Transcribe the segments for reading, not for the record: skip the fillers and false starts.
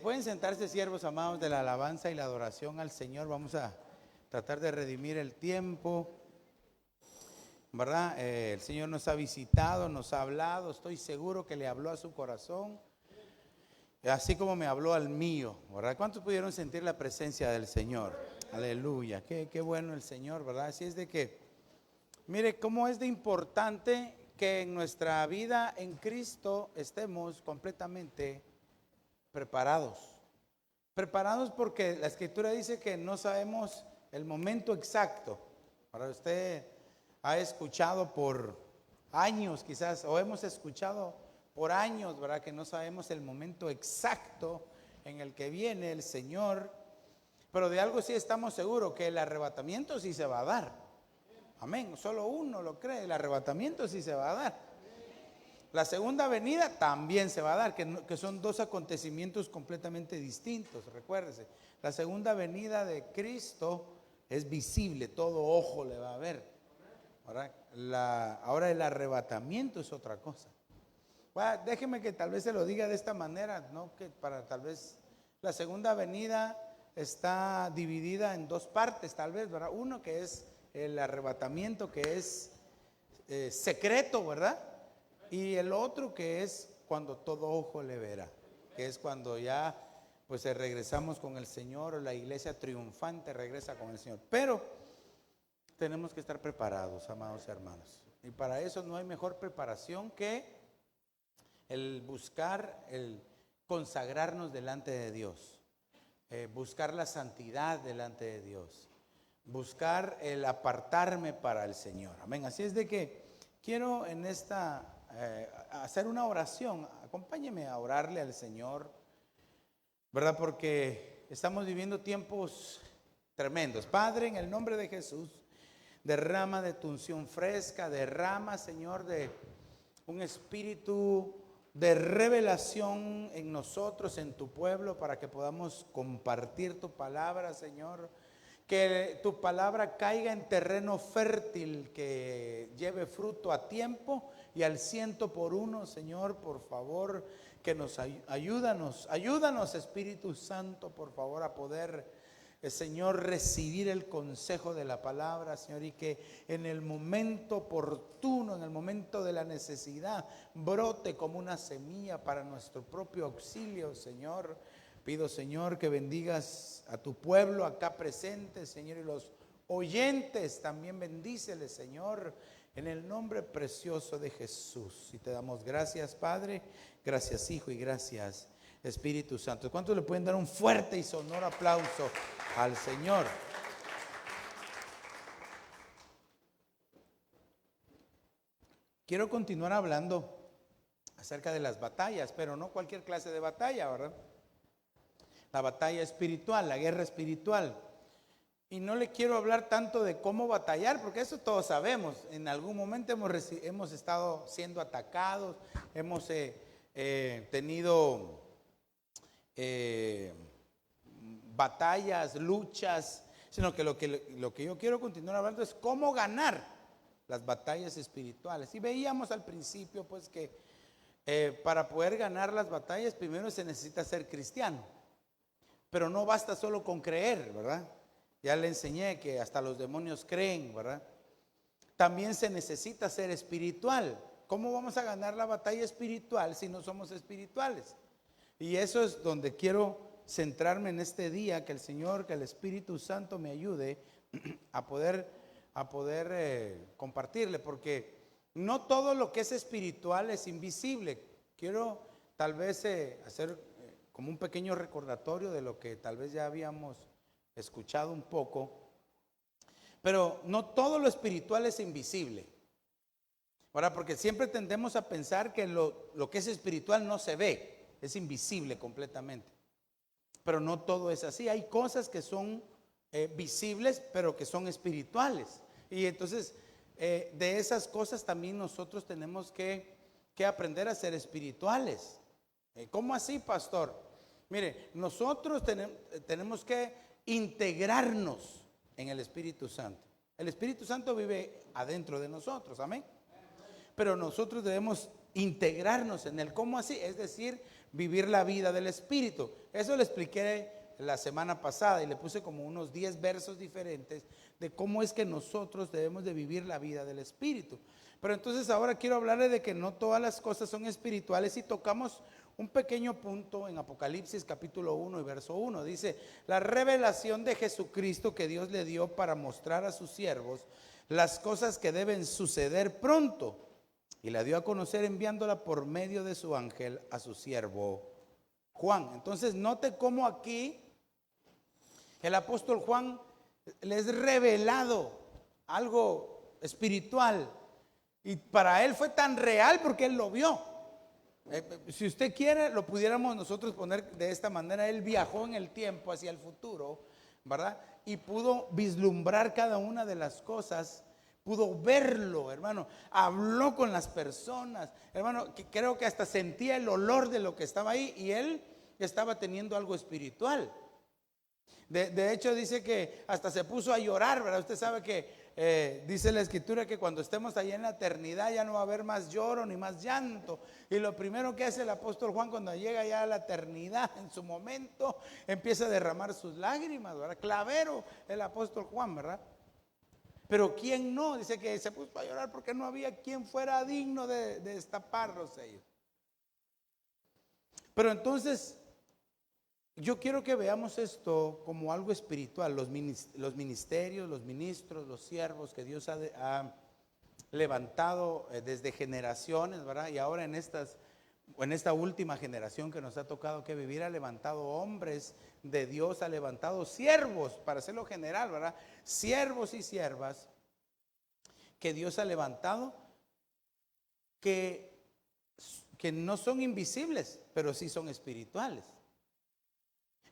Pueden sentarse, siervos amados de la alabanza y la adoración al Señor. Vamos a tratar de redimir el tiempo, ¿verdad? El Señor nos ha visitado, nos ha hablado. Estoy seguro que le habló a su corazón, así como me habló al mío, ¿verdad? ¿Cuántos pudieron sentir la presencia del Señor? Aleluya, qué bueno el Señor, ¿verdad? Así es de que, mire cómo es de importante que en nuestra vida en Cristo estemos completamente preparados porque la Escritura dice que no sabemos el momento exacto. Ahora usted ha escuchado por años quizás, o hemos escuchado por años, ¿verdad? Que no sabemos el momento exacto en el que viene el Señor, pero de algo sí estamos seguros, que el arrebatamiento sí se va a dar. Amén, solo uno lo cree, el arrebatamiento sí se va a dar. La segunda venida también se va a dar, que son dos acontecimientos completamente distintos. Recuérdese, la segunda venida de Cristo es visible, todo ojo le va a ver. Ahora el arrebatamiento es otra cosa. Bueno, déjeme que tal vez se lo diga de esta manera, ¿no? Que para tal vez la segunda venida está dividida en dos partes, tal vez, ¿verdad? Uno que es el arrebatamiento, que es secreto, ¿verdad? Y el otro que es cuando todo ojo le verá, que es cuando ya pues regresamos con el Señor, o la iglesia triunfante regresa con el Señor. Pero tenemos que estar preparados, amados hermanos. Y para eso no hay mejor preparación que el buscar, el consagrarnos delante de Dios, buscar la santidad delante de Dios, buscar el apartarme para el Señor. Amén. Así es de que quiero en esta hacer una oración. Acompáñeme a orarle al Señor, ¿verdad? Porque estamos viviendo tiempos tremendos. Padre, en el nombre de Jesús, derrama de tu unción fresca, derrama, Señor, de un espíritu de revelación en nosotros, en tu pueblo, para que podamos compartir tu palabra, Señor. Que tu palabra caiga en terreno fértil, que lleve fruto a tiempo y al 100 por 1, Señor, por favor, que nos ayúdanos, Espíritu Santo, por favor, a poder, Señor, recibir el consejo de la palabra, Señor, y que en el momento oportuno, en el momento de la necesidad, brote como una semilla para nuestro propio auxilio, Señor. Pido, Señor, que bendigas a tu pueblo acá presente, Señor, y los oyentes también bendíceles, Señor, en el nombre precioso de Jesús. Y te damos gracias, Padre, gracias, Hijo, y gracias, Espíritu Santo. ¿Cuántos le pueden dar un fuerte y sonoro aplauso al Señor? Quiero continuar hablando acerca de las batallas, pero no cualquier clase de batalla, ¿verdad? La batalla espiritual, la guerra espiritual. Y no le quiero hablar tanto de cómo batallar, porque eso todos sabemos. En algún momento hemos estado siendo atacados, hemos tenido batallas, luchas, sino que lo que yo quiero continuar hablando es cómo ganar las batallas espirituales. Y veíamos al principio pues que para poder ganar las batallas primero se necesita ser cristiano. Pero no basta solo con creer, ¿verdad? Ya le enseñé que hasta los demonios creen, ¿verdad? También se necesita ser espiritual. ¿Cómo vamos a ganar la batalla espiritual si no somos espirituales? Y eso es donde quiero centrarme en este día, que el Señor, que el Espíritu Santo me ayude a poder compartirle, porque no todo lo que es espiritual es invisible. Quiero tal vez hacer como un pequeño recordatorio de lo que tal vez ya habíamos escuchado un poco, pero no todo lo espiritual es invisible. Ahora, porque siempre tendemos a pensar que lo que es espiritual no se ve, es invisible completamente, pero no todo es así. Hay cosas que son visibles, pero que son espirituales, y entonces de esas cosas también nosotros tenemos que aprender a ser espirituales. ¿Cómo así, pastor? Mire, nosotros tenemos que integrarnos en el Espíritu Santo. El Espíritu Santo vive adentro de nosotros, amén. Pero nosotros debemos integrarnos en él. ¿Cómo así? Es decir, vivir la vida del Espíritu. Eso le expliqué la semana pasada y le puse como unos 10 versos diferentes de cómo es que nosotros debemos de vivir la vida del Espíritu. Pero entonces ahora quiero hablarle de que no todas las cosas son espirituales y tocamos un pequeño punto en Apocalipsis capítulo 1 y verso 1. Dice, la revelación de Jesucristo que Dios le dio para mostrar a sus siervos las cosas que deben suceder pronto. Y la dio a conocer enviándola por medio de su ángel a su siervo Juan. Entonces note cómo aquí el apóstol Juan les revelado algo espiritual. Y para él fue tan real porque él lo vio. Si usted quiere, lo pudiéramos nosotros poner de esta manera. Él viajó en el tiempo hacia el futuro, ¿verdad? Y pudo vislumbrar cada una de las cosas. Pudo verlo, hermano. Habló con las personas, hermano, que creo que hasta sentía el olor de lo que estaba ahí. Y él estaba teniendo algo espiritual. De hecho dice que hasta se puso a llorar, ¿verdad? Usted sabe que dice la escritura que cuando estemos allá en la eternidad ya no va a haber más lloro ni más llanto. Y lo primero que hace el apóstol Juan cuando llega ya a la eternidad, en su momento, empieza a derramar sus lágrimas, ¿verdad? Clavero el apóstol Juan, ¿verdad? Pero ¿quién no? Dice que se puso a llorar porque no había quien fuera digno de destapar los sellos. Pero entonces yo quiero que veamos esto como algo espiritual, los ministerios, los ministros, los siervos que Dios ha levantado desde generaciones, ¿verdad? Y ahora en esta última generación que nos ha tocado que vivir, ha levantado hombres de Dios, ha levantado siervos, para hacerlo general, ¿verdad? Siervos y siervas que Dios ha levantado, que no son invisibles, pero sí son espirituales.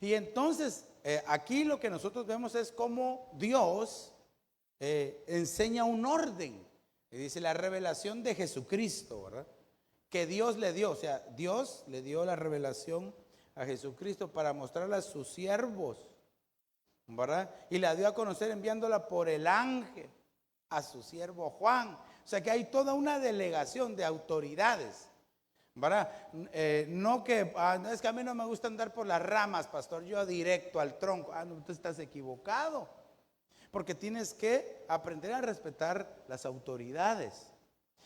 Y entonces aquí lo que nosotros vemos es cómo Dios enseña un orden. Y dice la revelación de Jesucristo, ¿verdad? Que Dios le dio, o sea, Dios le dio la revelación a Jesucristo para mostrarla a sus siervos, ¿verdad? Y la dio a conocer enviándola por el ángel a su siervo Juan. O sea que hay toda una delegación de autoridades, ¿verdad? No que es que a mí no me gusta andar por las ramas, pastor, yo directo al tronco. No, tú estás equivocado, porque tienes que aprender a respetar las autoridades.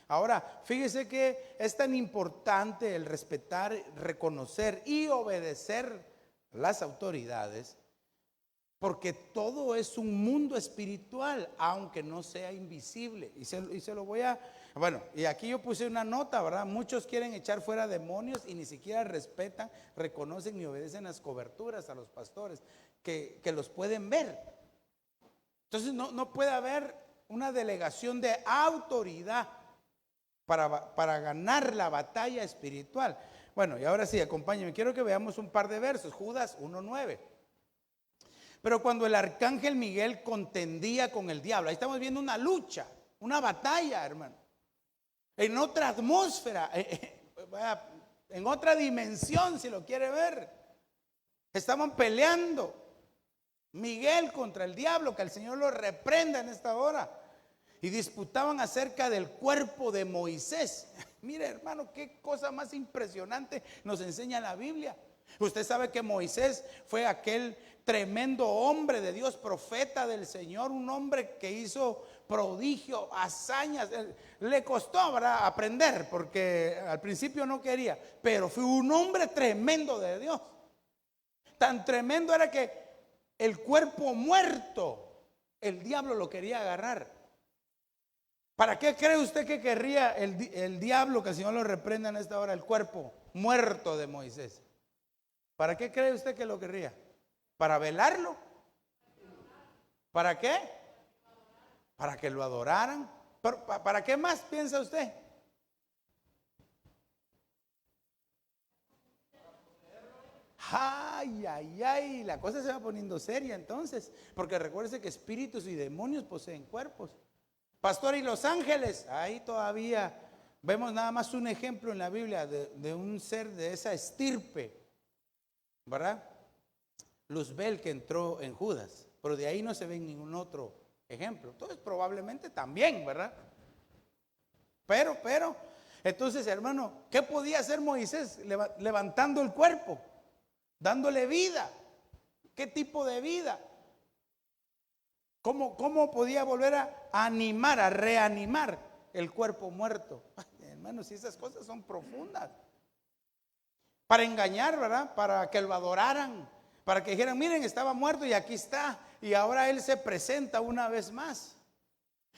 Ahora, fíjese que es tan importante el respetar, reconocer y obedecer las autoridades, porque todo es un mundo espiritual, aunque no sea invisible. Y se lo voy a... Bueno, y aquí yo puse una nota, ¿verdad? Muchos quieren echar fuera demonios y ni siquiera respetan, reconocen ni obedecen las coberturas a los pastores que los pueden ver. Entonces no puede haber una delegación de autoridad para ganar la batalla espiritual. Bueno, y ahora sí, acompáñenme. Quiero que veamos un par de versos. Judas 1:9. Pero cuando el arcángel Miguel contendía con el diablo, ahí estamos viendo una lucha, una batalla, hermano. En otra atmósfera, en otra dimensión, si lo quiere ver. Estaban peleando Miguel contra el diablo, que el Señor lo reprenda en esta hora. Y disputaban acerca del cuerpo de Moisés. Mire, hermano, qué cosa más impresionante nos enseña la Biblia. Usted sabe que Moisés fue aquel tremendo hombre de Dios, profeta del Señor, un hombre que hizo prodigio, hazañas. Le costó, ¿verdad?, aprender, porque al principio no quería, pero fue un hombre tremendo de Dios. Tan tremendo era que el cuerpo muerto, el diablo lo quería agarrar. ¿Para qué cree usted que querría el diablo, que el Señor lo reprenda en esta hora, el cuerpo muerto de Moisés? ¿Para qué cree usted que lo querría? ¿Para velarlo? ¿Para qué? Para que lo adoraran. ¿Para qué más piensa usted? Ay, la cosa se va poniendo seria entonces, porque recuérdese que espíritus y demonios poseen cuerpos. Pastor, ¿y los ángeles? Ahí todavía vemos nada más un ejemplo en la Biblia de un ser de esa estirpe, ¿verdad? Luzbel, que entró en Judas, pero de ahí no se ve ningún otro ejemplo. Entonces probablemente también, ¿verdad? Pero Entonces, hermano, ¿qué podía hacer Moisés? Levantando el cuerpo, dándole vida. ¿Qué tipo de vida? ¿Cómo podía volver a animar, a reanimar el cuerpo muerto? Ay, hermano, si esas cosas son profundas. Para engañar, ¿verdad? Para que lo adoraran, para que dijeran, miren, estaba muerto y aquí está, y ahora él se presenta una vez más.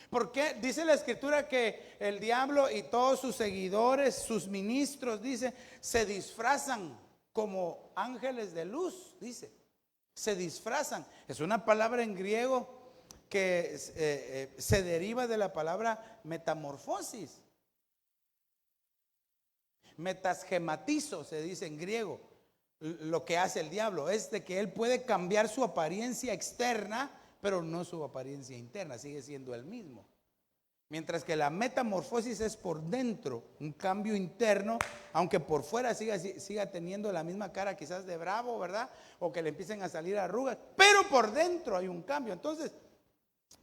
Porque dice la escritura que el diablo y todos sus seguidores, sus ministros, dice, se disfrazan como ángeles de luz, dice, se disfrazan. Es una palabra en griego que se deriva de la palabra metamorfosis. Metasgematizo se dice en griego. Lo que hace el diablo es de que él puede cambiar su apariencia externa, pero no su apariencia interna, sigue siendo el mismo. Mientras que la metamorfosis es por dentro, un cambio interno, aunque por fuera siga teniendo la misma cara quizás de bravo, ¿verdad? O que le empiecen a salir arrugas, pero por dentro hay un cambio. Entonces,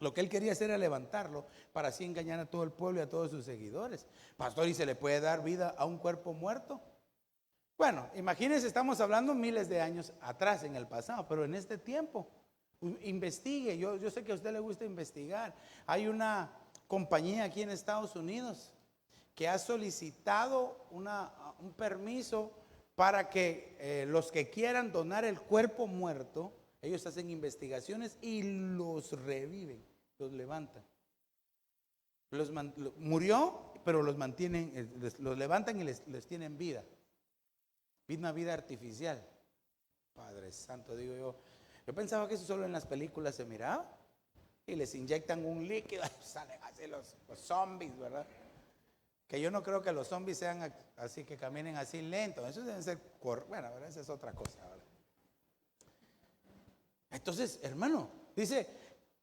lo que él quería hacer era levantarlo para así engañar a todo el pueblo y a todos sus seguidores. Pastor, ¿y se le puede dar vida a un cuerpo muerto? Bueno, imagínense, estamos hablando miles de años atrás, en el pasado, pero en este tiempo, investigue. Yo sé que a usted le gusta investigar. Hay una compañía aquí en Estados Unidos que ha solicitado un permiso para que los que quieran donar el cuerpo muerto, ellos hacen investigaciones y los reviven, los levantan. Murió, pero los mantienen, los levantan y les tienen vida. Una vida artificial. Padre Santo, digo yo. Yo pensaba que eso solo en las películas se miraba. Y les inyectan un líquido y salen así los zombies, ¿verdad? Que yo no creo que los zombies sean así, que caminen así lento. Eso deben ser, bueno, esa es otra cosa, ¿verdad? Entonces, hermano, dice,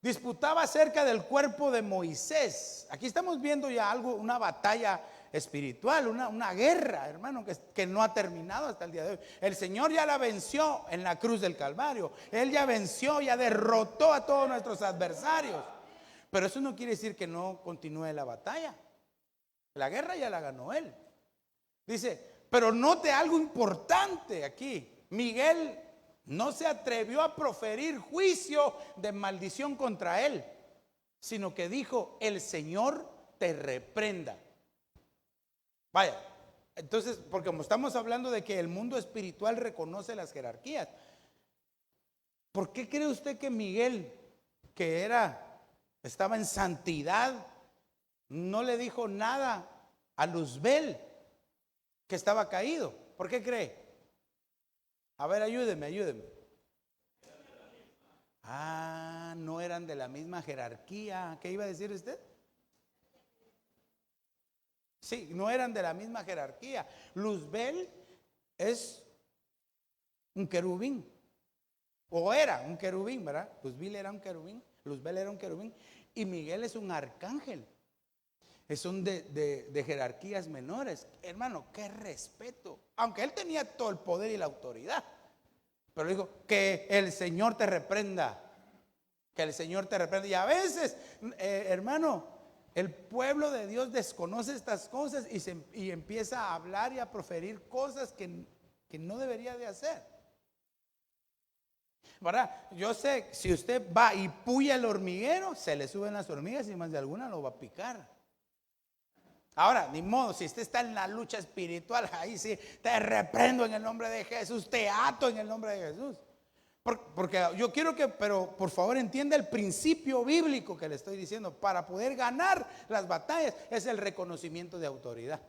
disputaba acerca del cuerpo de Moisés. Aquí estamos viendo ya algo, una batalla espiritual, una guerra, hermano, que no ha terminado hasta el día de hoy. El Señor ya la venció en la cruz del Calvario. Él ya venció, ya derrotó a todos nuestros adversarios. Pero eso no quiere decir que no continúe la batalla. La guerra ya la ganó Él. Dice, pero note algo importante aquí. Miguel no se atrevió a proferir juicio de maldición contra él, sino que dijo, el Señor te reprenda. Vaya, entonces, porque como estamos hablando de que el mundo espiritual reconoce las jerarquías, ¿por qué cree usted que Miguel, que estaba en santidad, no le dijo nada a Luzbel, que estaba caído? ¿Por qué cree? A ver, ayúdeme. No eran de la misma jerarquía. ¿Qué iba a decir usted? Sí, no eran de la misma jerarquía. Luzbel es un querubín. O era un querubín, ¿verdad? Luzbel era un querubín. Y Miguel es un arcángel. Son de jerarquías menores. Hermano, qué respeto. Aunque él tenía todo el poder y la autoridad. Pero dijo, que el Señor te reprenda. Que el Señor te reprenda. Y a veces, hermano, el pueblo de Dios desconoce estas cosas y empieza a hablar y a proferir cosas que no debería de hacer. ¿Verdad? Yo sé, si usted va y puya el hormiguero, se le suben las hormigas y más de alguna lo va a picar. Ahora, ni modo, si usted está en la lucha espiritual, ahí sí, te reprendo en el nombre de Jesús, te ato en el nombre de Jesús. Porque yo quiero pero por favor entienda el principio bíblico que le estoy diciendo. Para poder ganar las batallas es el reconocimiento de autoridad.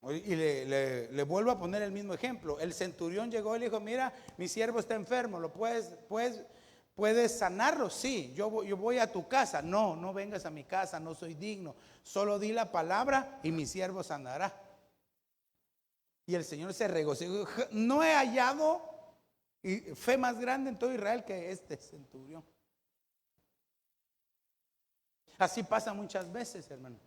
Y le vuelvo a poner el mismo ejemplo. El centurión llegó y le dijo, mira, mi siervo está enfermo, ¿lo puedes sanarlo? Sí, yo voy a tu casa. No vengas a mi casa, no soy digno. Solo di la palabra y mi siervo sanará. Y el Señor se regocijó. No he hallado fe más grande en todo Israel que este centurión. Así pasa muchas veces, hermano.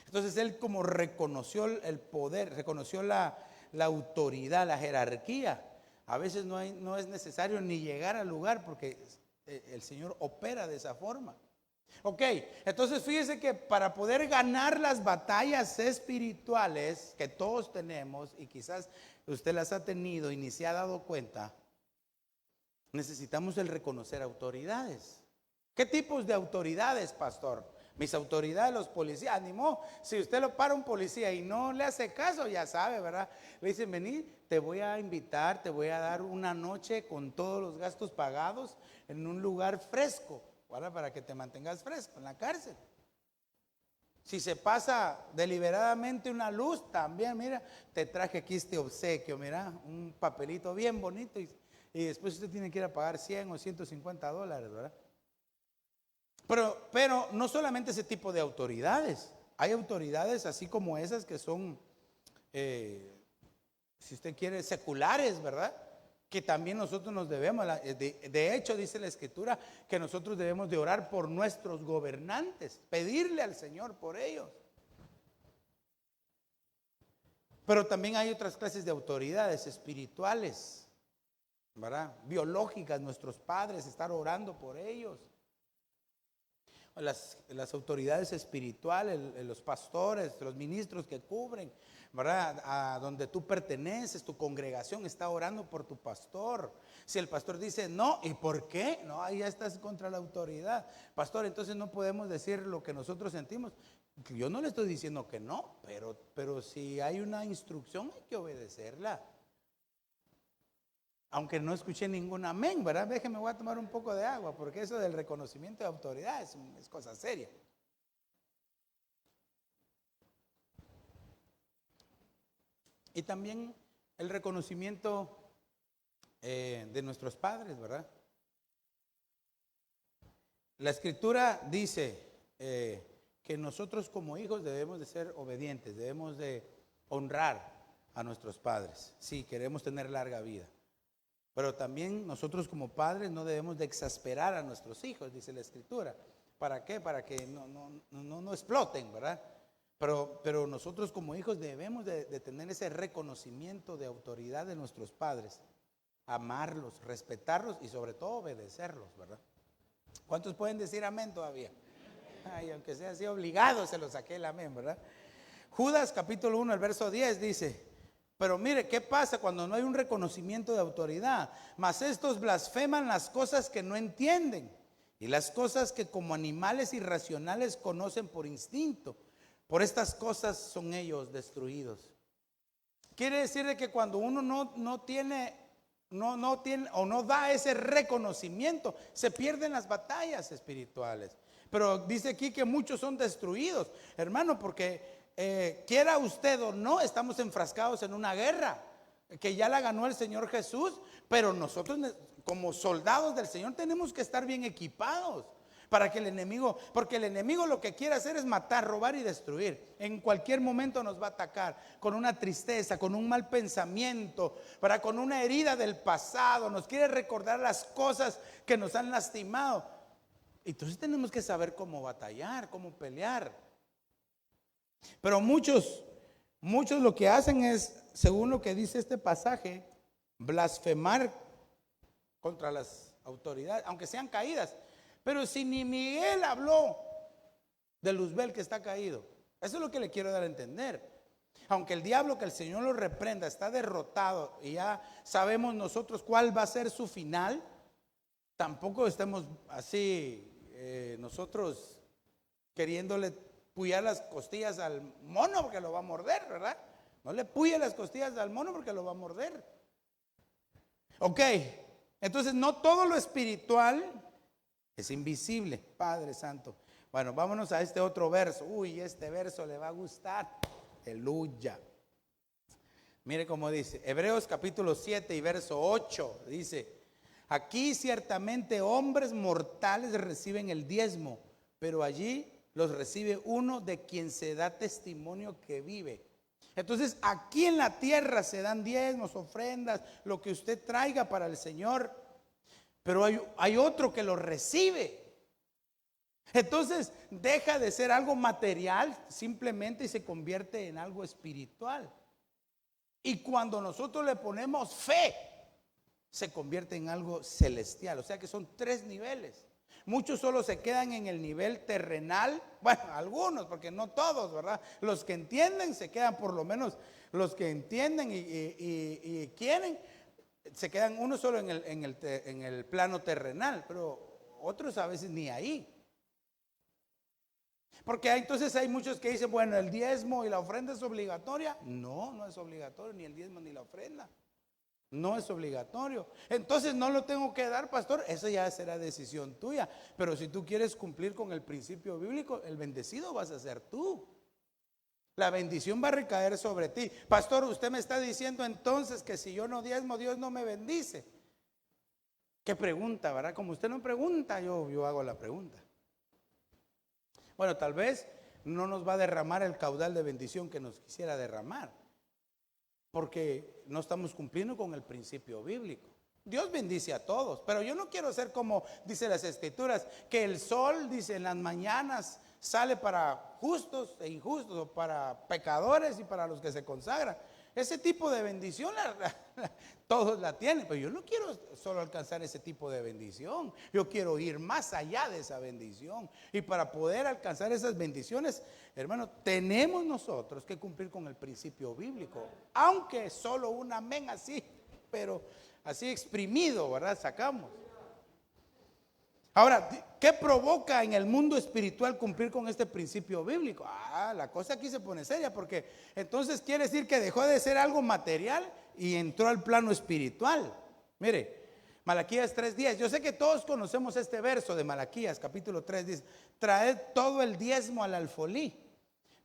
Entonces él, como reconoció el poder, reconoció la autoridad, la jerarquía, a veces no es necesario ni llegar al lugar porque el Señor opera de esa forma. Ok, entonces fíjese que para poder ganar las batallas espirituales que todos tenemos, y quizás usted las ha tenido y ni se ha dado cuenta, necesitamos el reconocer autoridades. ¿Qué tipos de autoridades, pastor? Mis autoridades, los policías. Animó, si usted lo para un policía y no le hace caso, ya sabe, ¿verdad? Le dicen, vení, te voy a invitar, te voy a dar una noche con todos los gastos pagados en un lugar fresco, ¿verdad? Para que te mantengas fresco en la cárcel. Si se pasa deliberadamente una luz, también, mira, te traje aquí este obsequio, mira, un papelito bien bonito y después usted tiene que ir a pagar 100 o 150 dólares, ¿verdad? Pero no solamente ese tipo de autoridades, hay autoridades así como esas que son, si usted quiere, seculares, ¿verdad? Que también nosotros nos debemos, de hecho dice la Escritura que nosotros debemos de orar por nuestros gobernantes, pedirle al Señor por ellos. Pero también hay otras clases de autoridades espirituales, ¿verdad? Biológicas, nuestros padres, estar orando por ellos. Las autoridades espirituales, los pastores, los ministros que cubren, ¿verdad? A donde tú perteneces, tu congregación está orando por tu pastor. Si el pastor dice no, ¿y por qué? No, ahí ya estás contra la autoridad. Pastor, entonces no podemos decir lo que nosotros sentimos. Yo no le estoy diciendo que no, pero si hay una instrucción hay que obedecerla. Aunque no escuché ningún amén, ¿verdad? Déjeme, voy a tomar un poco de agua, porque eso del reconocimiento de autoridad es cosa seria. Y también el reconocimiento de nuestros padres, ¿verdad? La Escritura dice que nosotros como hijos debemos de ser obedientes, debemos de honrar a nuestros padres, si queremos tener larga vida. Pero también nosotros como padres no debemos de exasperar a nuestros hijos, dice la Escritura. ¿Para qué? Para que no exploten, ¿verdad? Pero nosotros como hijos debemos de tener ese reconocimiento de autoridad de nuestros padres. Amarlos, respetarlos y sobre todo obedecerlos, ¿verdad? ¿Cuántos pueden decir amén todavía? Ay, aunque sea así obligado se lo saqué el amén, ¿verdad? Judas capítulo 1, el verso 10 dice... Pero mire, ¿qué pasa cuando no hay un reconocimiento de autoridad? Mas estos blasfeman las cosas que no entienden y las cosas que como animales irracionales conocen por instinto. Por estas cosas son ellos destruidos. Quiere decir de que cuando uno no tiene o no da ese reconocimiento, se pierden las batallas espirituales. Pero dice aquí que muchos son destruidos, hermano, porque quiera usted o no, estamos enfrascados en una guerra que ya la ganó el Señor Jesús, pero nosotros como soldados del Señor tenemos que estar bien equipados para que el enemigo, porque el enemigo lo que quiere hacer es matar, robar y destruir. En cualquier momento nos va a atacar con una tristeza, con un mal pensamiento, con una herida del pasado, nos quiere recordar las cosas que nos han lastimado. Entonces tenemos que saber cómo batallar, cómo pelear. Pero muchos lo que hacen es, según lo que dice este pasaje, blasfemar contra las autoridades, aunque sean caídas. Pero si ni Miguel habló de Luzbel que está caído, eso es lo que le quiero dar a entender. Aunque el diablo, que el Señor lo reprenda, está derrotado y ya sabemos nosotros cuál va a ser su final, tampoco estemos así nosotros queriéndole puyar las costillas al mono porque lo va a morder, ¿verdad? No le puye las costillas al mono porque lo va a morder. Ok, entonces no todo lo espiritual es invisible, Padre Santo. Bueno, vámonos a este otro verso. Uy, este verso le va a gustar. Aleluya. Mire cómo dice, Hebreos capítulo 7 y verso 8, dice: aquí ciertamente hombres mortales reciben el diezmo, pero allí los recibe uno de quien se da testimonio que vive. Entonces aquí en la tierra se dan diezmos, ofrendas, lo que usted traiga para el Señor, pero hay otro que lo recibe. Entonces deja de ser algo material simplemente y se convierte en algo espiritual. Y cuando nosotros le ponemos fe, se convierte en algo celestial. O sea que son tres niveles. muchos solo se quedan en el nivel terrenal. Bueno, algunos, porque no todos, ¿verdad? Los que entienden se quedan, por lo menos los que entienden y quieren, se quedan uno solo en el plano terrenal, pero otros a veces ni ahí. Porque entonces hay muchos que dicen, bueno, el diezmo y la ofrenda es obligatoria. No, no es obligatorio, ni el diezmo ni la ofrenda. No es obligatorio. Entonces no lo tengo que dar, pastor. Eso ya será decisión tuya. Pero si tú quieres cumplir con el principio bíblico, el bendecido vas a ser tú. La bendición va a recaer sobre ti. Pastor, usted me está diciendo entonces que si yo no diezmo, Dios no me bendice. ¿Qué pregunta, verdad? Como usted no pregunta, yo hago la pregunta. Bueno, tal vez no nos va a derramar el caudal de bendición que nos quisiera derramar, porque no estamos cumpliendo con el principio bíblico. Dios bendice a todos, pero yo no quiero ser como dice las escrituras, que el sol, dice, en las mañanas sale para justos e injustos, o para pecadores y para los que se consagran. Ese tipo de bendición todos la tienen, pero yo no quiero solo alcanzar ese tipo de bendición. Yo quiero ir más allá de esa bendición. Y para poder alcanzar esas bendiciones, hermano, tenemos nosotros que cumplir con el principio bíblico. Aunque solo un amén así, pero así exprimido, ¿verdad? Sacamos. Ahora, ¿qué provoca en el mundo espiritual cumplir con este principio bíblico? La cosa aquí se pone seria, porque entonces quiere decir que dejó de ser algo material y entró al plano espiritual. Mire, Malaquías 3:10. Yo sé que todos conocemos este verso de Malaquías, capítulo 3, dice: traed todo el diezmo al alfolí,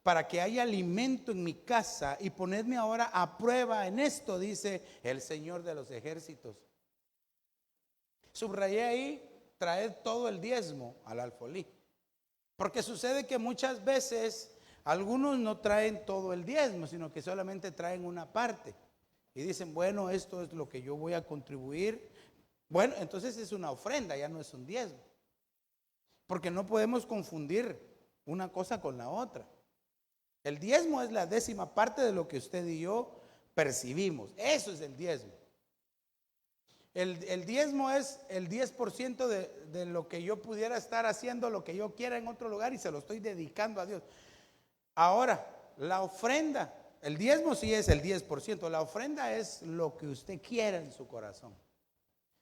para que haya alimento en mi casa, y ponedme ahora a prueba en esto, dice el Señor de los ejércitos. Subrayé ahí: traed todo el diezmo al alfolí. Porque sucede que muchas veces algunos no traen todo el diezmo, sino que solamente traen una parte. Y dicen, bueno, esto es lo que yo voy a contribuir. Bueno, entonces es una ofrenda, ya no es un diezmo. Porque no podemos confundir una cosa con la otra. El diezmo es la 10ª parte de lo que usted y yo percibimos. Eso es el diezmo. El diezmo es el 10% de lo que yo pudiera estar haciendo, lo que yo quiera en otro lugar, y se lo estoy dedicando a Dios. Ahora, la ofrenda, el diezmo sí es el 10%, la ofrenda es lo que usted quiera en su corazón.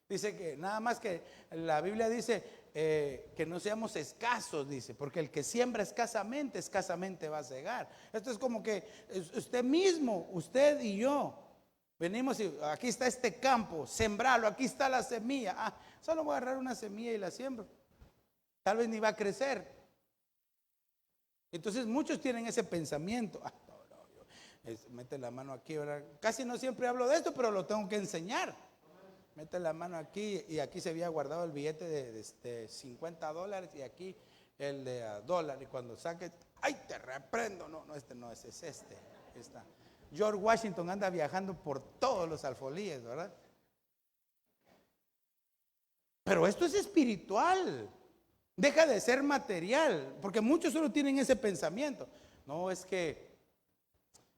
Dice que nada más que la Biblia dice que no seamos escasos, dice, porque el que siembra escasamente, escasamente va a cegar. Esto es como que usted mismo, usted y yo, venimos y aquí está este campo, sembrarlo, aquí está la semilla. Solo voy a agarrar una semilla y la siembro. Tal vez ni va a crecer. Entonces muchos tienen ese pensamiento. Mete la mano aquí, ¿verdad? Casi no siempre hablo de esto, pero lo tengo que enseñar. Mete la mano aquí, y aquí se había guardado el billete de $50 y aquí el de $1. Y cuando saques, ¡ay, te reprendo! No, este no es, es este. Está. George Washington anda viajando por todos los alfolíes, ¿verdad? Pero esto es espiritual. Deja de ser material, porque muchos solo tienen ese pensamiento. No, es que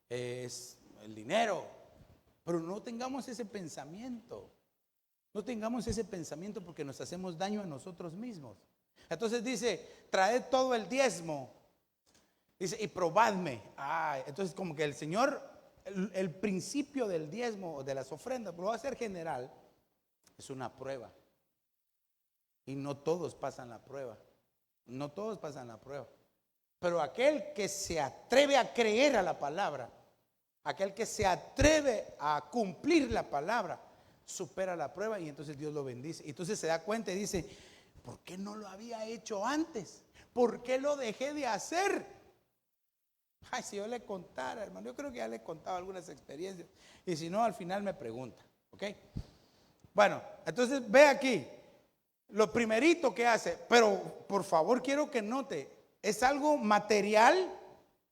es el dinero. Pero no tengamos ese pensamiento. No tengamos ese pensamiento, porque nos hacemos daño a nosotros mismos. Entonces dice, traed todo el diezmo. Dice, y probadme. Entonces como que el Señor, el principio del diezmo, de las ofrendas, lo va a hacer general, es una prueba. Y no todos pasan la prueba. No todos pasan la prueba. Pero aquel que se atreve a creer a la palabra, aquel que se atreve a cumplir la palabra, supera la prueba, y entonces Dios lo bendice. Y entonces se da cuenta y dice, ¿por qué no lo había hecho antes? ¿Por qué lo dejé de hacer? Si yo le contara, hermano, yo creo que ya le he contado algunas experiencias. Y si no, al final me pregunta, ¿ok? Bueno, entonces ve aquí. Lo primerito que hace, pero por favor quiero que note, es algo material,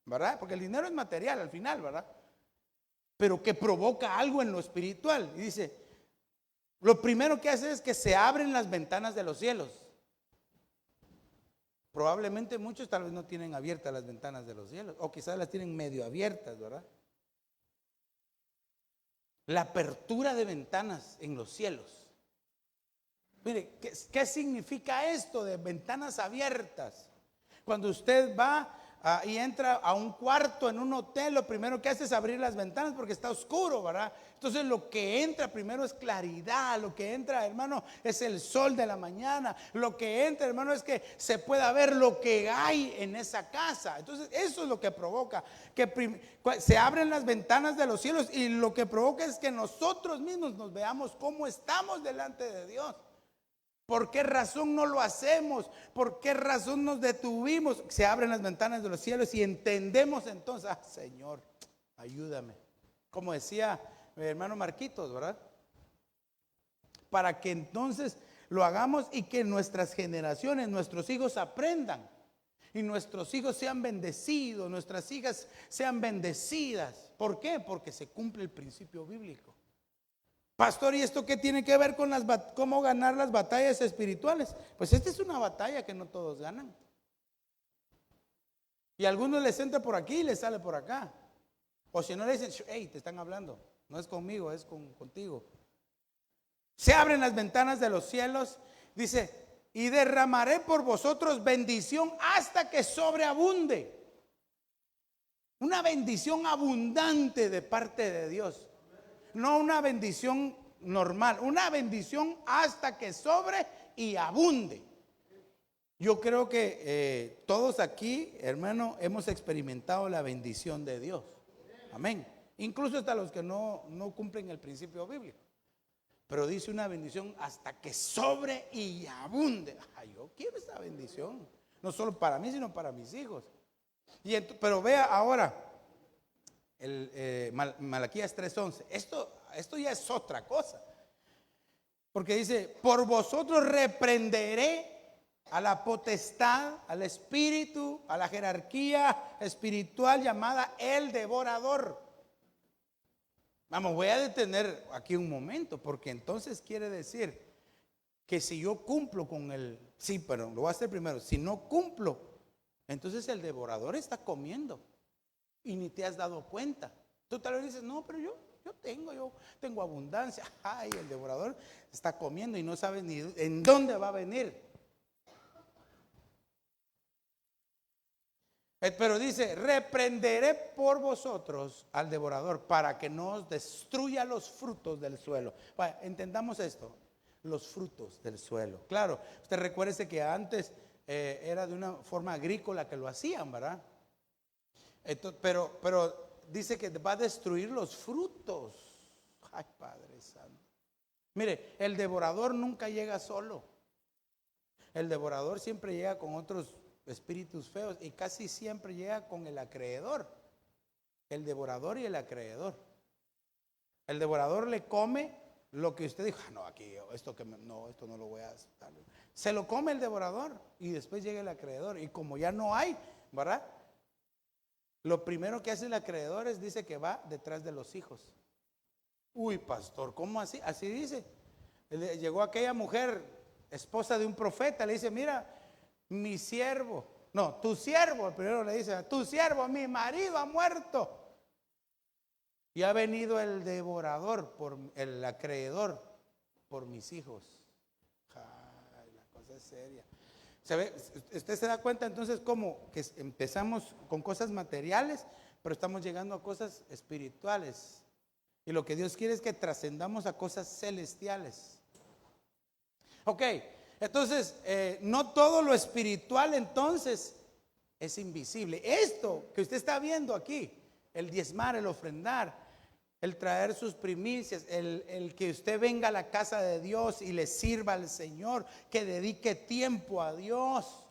¿verdad? Porque el dinero es material al final, ¿verdad? Pero que provoca algo en lo espiritual. Y dice, lo primero que hace es que se abren las ventanas de los cielos. Probablemente muchos tal vez no tienen abiertas las ventanas de los cielos, o quizás las tienen medio abiertas, ¿verdad? La apertura de ventanas en los cielos. Mire, ¿qué significa esto de ventanas abiertas? Cuando usted va y entra a un cuarto en un hotel, lo primero que hace es abrir las ventanas porque está oscuro, ¿verdad? Entonces lo que entra primero es claridad, lo que entra, hermano, es el sol de la mañana, lo que entra, hermano, es que se pueda ver lo que hay en esa casa. Entonces eso es lo que provoca que se abren las ventanas de los cielos, y lo que provoca es que nosotros mismos nos veamos cómo estamos delante de Dios. ¿Por qué razón no lo hacemos? ¿Por qué razón nos detuvimos? Se abren las ventanas de los cielos y entendemos entonces, Señor, ayúdame. Como decía mi hermano Marquitos, ¿verdad? Para que entonces lo hagamos y que nuestras generaciones, nuestros hijos aprendan. Y nuestros hijos sean bendecidos, nuestras hijas sean bendecidas. ¿Por qué? Porque se cumple el principio bíblico. Pastor, ¿y esto qué tiene que ver con cómo ganar las batallas espirituales? Pues esta es una batalla que no todos ganan. Y a algunos les entra por aquí y les sale por acá. O si no le dicen, hey, te están hablando. No es conmigo, es contigo. Se abren las ventanas de los cielos. Dice, y derramaré por vosotros bendición hasta que sobreabunde. Una bendición abundante de parte de Dios. No una bendición normal, una bendición hasta que sobre y abunde. Yo creo que todos aquí, hermano, hemos experimentado la bendición de Dios. Amén. Incluso hasta los que no cumplen el principio bíblico. Pero dice una bendición hasta que sobre y abunde. Ay, yo quiero esa bendición. No solo para mí, sino para mis hijos. Pero vea ahora. Malaquías 3:11. Esto ya es otra cosa. Porque dice, por vosotros reprenderé a la potestad, al espíritu, a la jerarquía espiritual llamada el devorador. Vamos, voy a detener aquí un momento, porque entonces quiere decir que si yo cumplo con sí, pero lo voy a hacer primero. Si no cumplo, entonces el devorador está comiendo y ni te has dado cuenta. Tú tal vez dices, no, pero yo tengo abundancia. Ay, el devorador está comiendo y no sabe ni en dónde va a venir. Pero dice, reprenderé por vosotros al devorador para que no os destruya los frutos del suelo. Vaya, entendamos esto, los frutos del suelo. Claro, usted recuerde que antes era de una forma agrícola que lo hacían, ¿verdad? Pero dice que va a destruir los frutos. Ay, Padre Santo. Mire, el devorador nunca llega solo. El devorador siempre llega con otros espíritus feos y casi siempre llega con el acreedor. El devorador y el acreedor. El devorador le come lo que usted dijo, no, aquí esto no lo voy a aceptar. Se lo come el devorador y después llega el acreedor. Y como ya no hay, ¿verdad? Lo primero que hace el acreedor es, dice que va detrás de los hijos. Uy, pastor, ¿cómo así? Así dice. Llegó aquella mujer, esposa de un profeta, le dice, mira, mi siervo, no, tu siervo, el primero le dice, tu siervo, mi marido ha muerto. Y ha venido el devorador, el acreedor, por mis hijos. Ay, la cosa es seria. Usted se da cuenta entonces cómo que empezamos con cosas materiales, pero estamos llegando a cosas espirituales. Y lo que Dios quiere es que trascendamos a cosas celestiales. Ok, entonces no todo lo espiritual entonces es invisible. Esto que usted está viendo aquí, el diezmar, el ofrendar, el traer sus primicias, el que usted venga a la casa de Dios y le sirva al Señor, que dedique tiempo a Dios.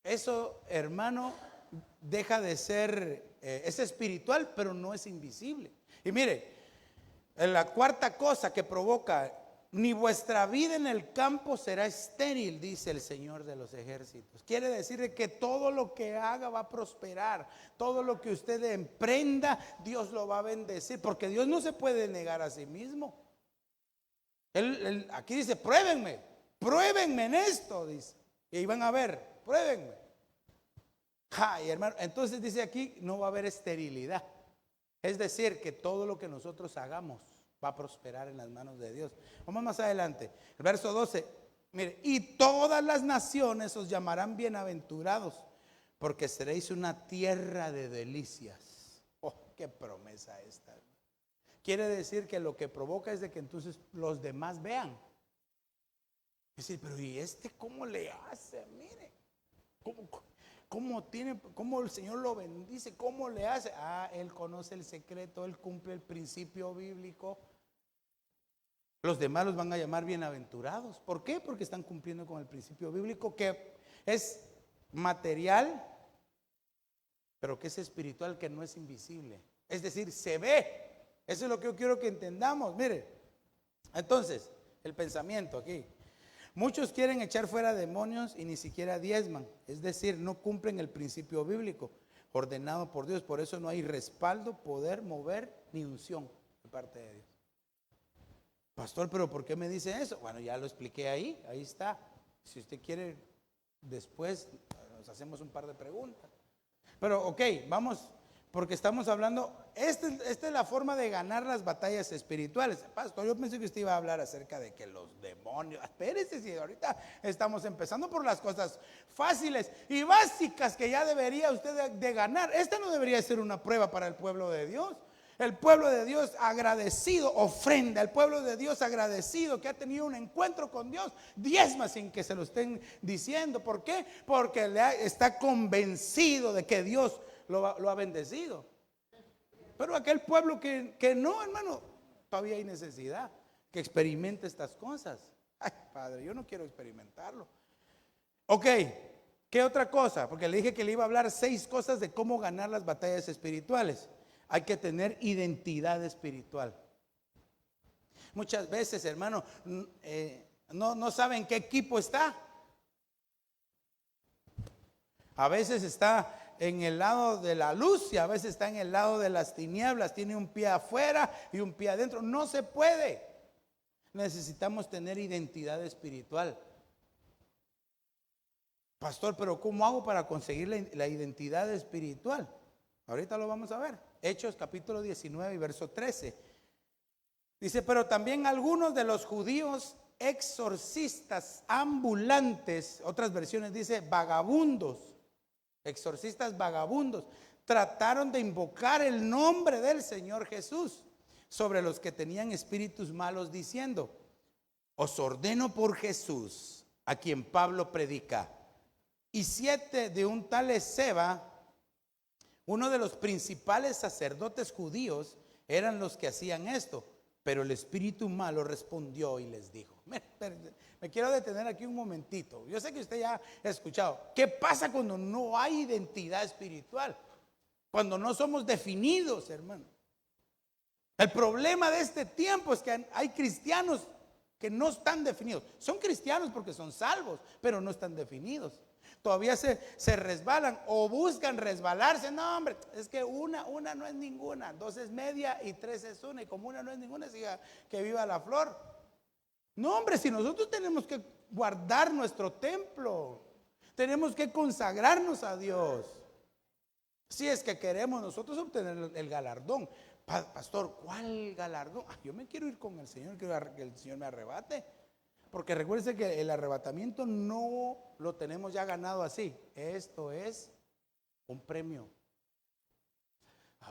Eso, hermano, deja de ser, es espiritual, pero no es invisible. Y mire, la cuarta cosa que provoca, ni vuestra vida en el campo será estéril, dice el Señor de los ejércitos. Quiere decir que todo lo que haga va a prosperar. Todo lo que usted emprenda, Dios lo va a bendecir. Porque Dios no se puede negar a sí mismo. Aquí dice, pruébenme en esto, dice. Y ahí van a ver, pruébenme. Ay, hermano, entonces dice aquí, no va a haber esterilidad. Es decir, que todo lo que nosotros hagamos va a prosperar en las manos de Dios. Vamos más adelante. El verso 12. Mire, y todas las naciones os llamarán bienaventurados, porque seréis una tierra de delicias. Oh, qué promesa esta. Quiere decir que lo que provoca es de que entonces los demás vean. Es decir, pero ¿y este cómo le hace? Mire, ¿cómo el Señor lo bendice? ¿Cómo le hace? Ah, Él conoce el secreto, Él cumple el principio bíblico. Los demás los van a llamar bienaventurados. ¿Por qué? Porque están cumpliendo con el principio bíblico, que es material, pero que es espiritual, que no es invisible. Es decir, se ve. Eso es lo que yo quiero que entendamos. Mire, entonces, el pensamiento aquí. Muchos quieren echar fuera demonios y ni siquiera diezman. Es decir, no cumplen el principio bíblico ordenado por Dios. Por eso no hay respaldo, poder, mover, ni unción de parte de Dios. Pastor, ¿pero por qué me dice eso? Bueno, ya lo expliqué ahí está. Si usted quiere, después nos hacemos un par de preguntas. Pero ok, vamos, porque estamos hablando, esta es la forma de ganar las batallas espirituales. Pastor, yo pensé que usted iba a hablar acerca de que los demonios, espérese, si ahorita estamos empezando por las cosas fáciles y básicas que ya debería usted de ganar. Esta no debería ser una prueba para el pueblo de Dios. El pueblo de Dios agradecido ofrenda. El pueblo de Dios agradecido que ha tenido un encuentro con Dios diezma sin que se lo estén diciendo. ¿Por qué? Porque está convencido de que Dios lo ha bendecido. Pero aquel pueblo que no, hermano, todavía hay necesidad que experimente estas cosas. Ay, Padre, yo no quiero experimentarlo. Ok, ¿qué otra cosa? Porque le dije que le iba a hablar 6 cosas de cómo ganar las batallas espirituales. Hay que tener identidad espiritual. Muchas veces, hermano, no saben qué equipo está. A veces está en el lado de la luz y a veces está en el lado de las tinieblas. Tiene un pie afuera y un pie adentro. No se puede. Necesitamos tener identidad espiritual. Pastor, pero ¿cómo hago para conseguir la identidad espiritual? Ahorita lo vamos a ver. Hechos capítulo 19 y verso 13. Dice, pero también algunos de los judíos exorcistas ambulantes, otras versiones dice vagabundos, exorcistas vagabundos, trataron de invocar el nombre del Señor Jesús sobre los que tenían espíritus malos, diciendo, os ordeno por Jesús, a quien Pablo predica. Y 7 de un tal Esceva, uno de los principales sacerdotes judíos, eran los que hacían esto. Pero el espíritu malo respondió y les dijo, me quiero detener aquí un momentito. Yo sé que usted ya ha escuchado. ¿Qué pasa cuando no hay identidad espiritual? Cuando no somos definidos, hermano. El problema de este tiempo es que hay cristianos que no están definidos. Son cristianos porque son salvos, pero no están definidos. Todavía se resbalan o buscan resbalarse. No, hombre, es que una no es ninguna, 2 es media y 3 es una. Y como una no es ninguna, siga que viva la flor. No, hombre, si nosotros tenemos que guardar nuestro templo, tenemos que consagrarnos a Dios. Si es que queremos nosotros obtener el galardón. Pastor, ¿cuál galardón? Yo me quiero ir con el Señor, quiero que el Señor me arrebate. Porque recuérdense que el arrebatamiento no lo tenemos ya ganado así. Esto es un premio.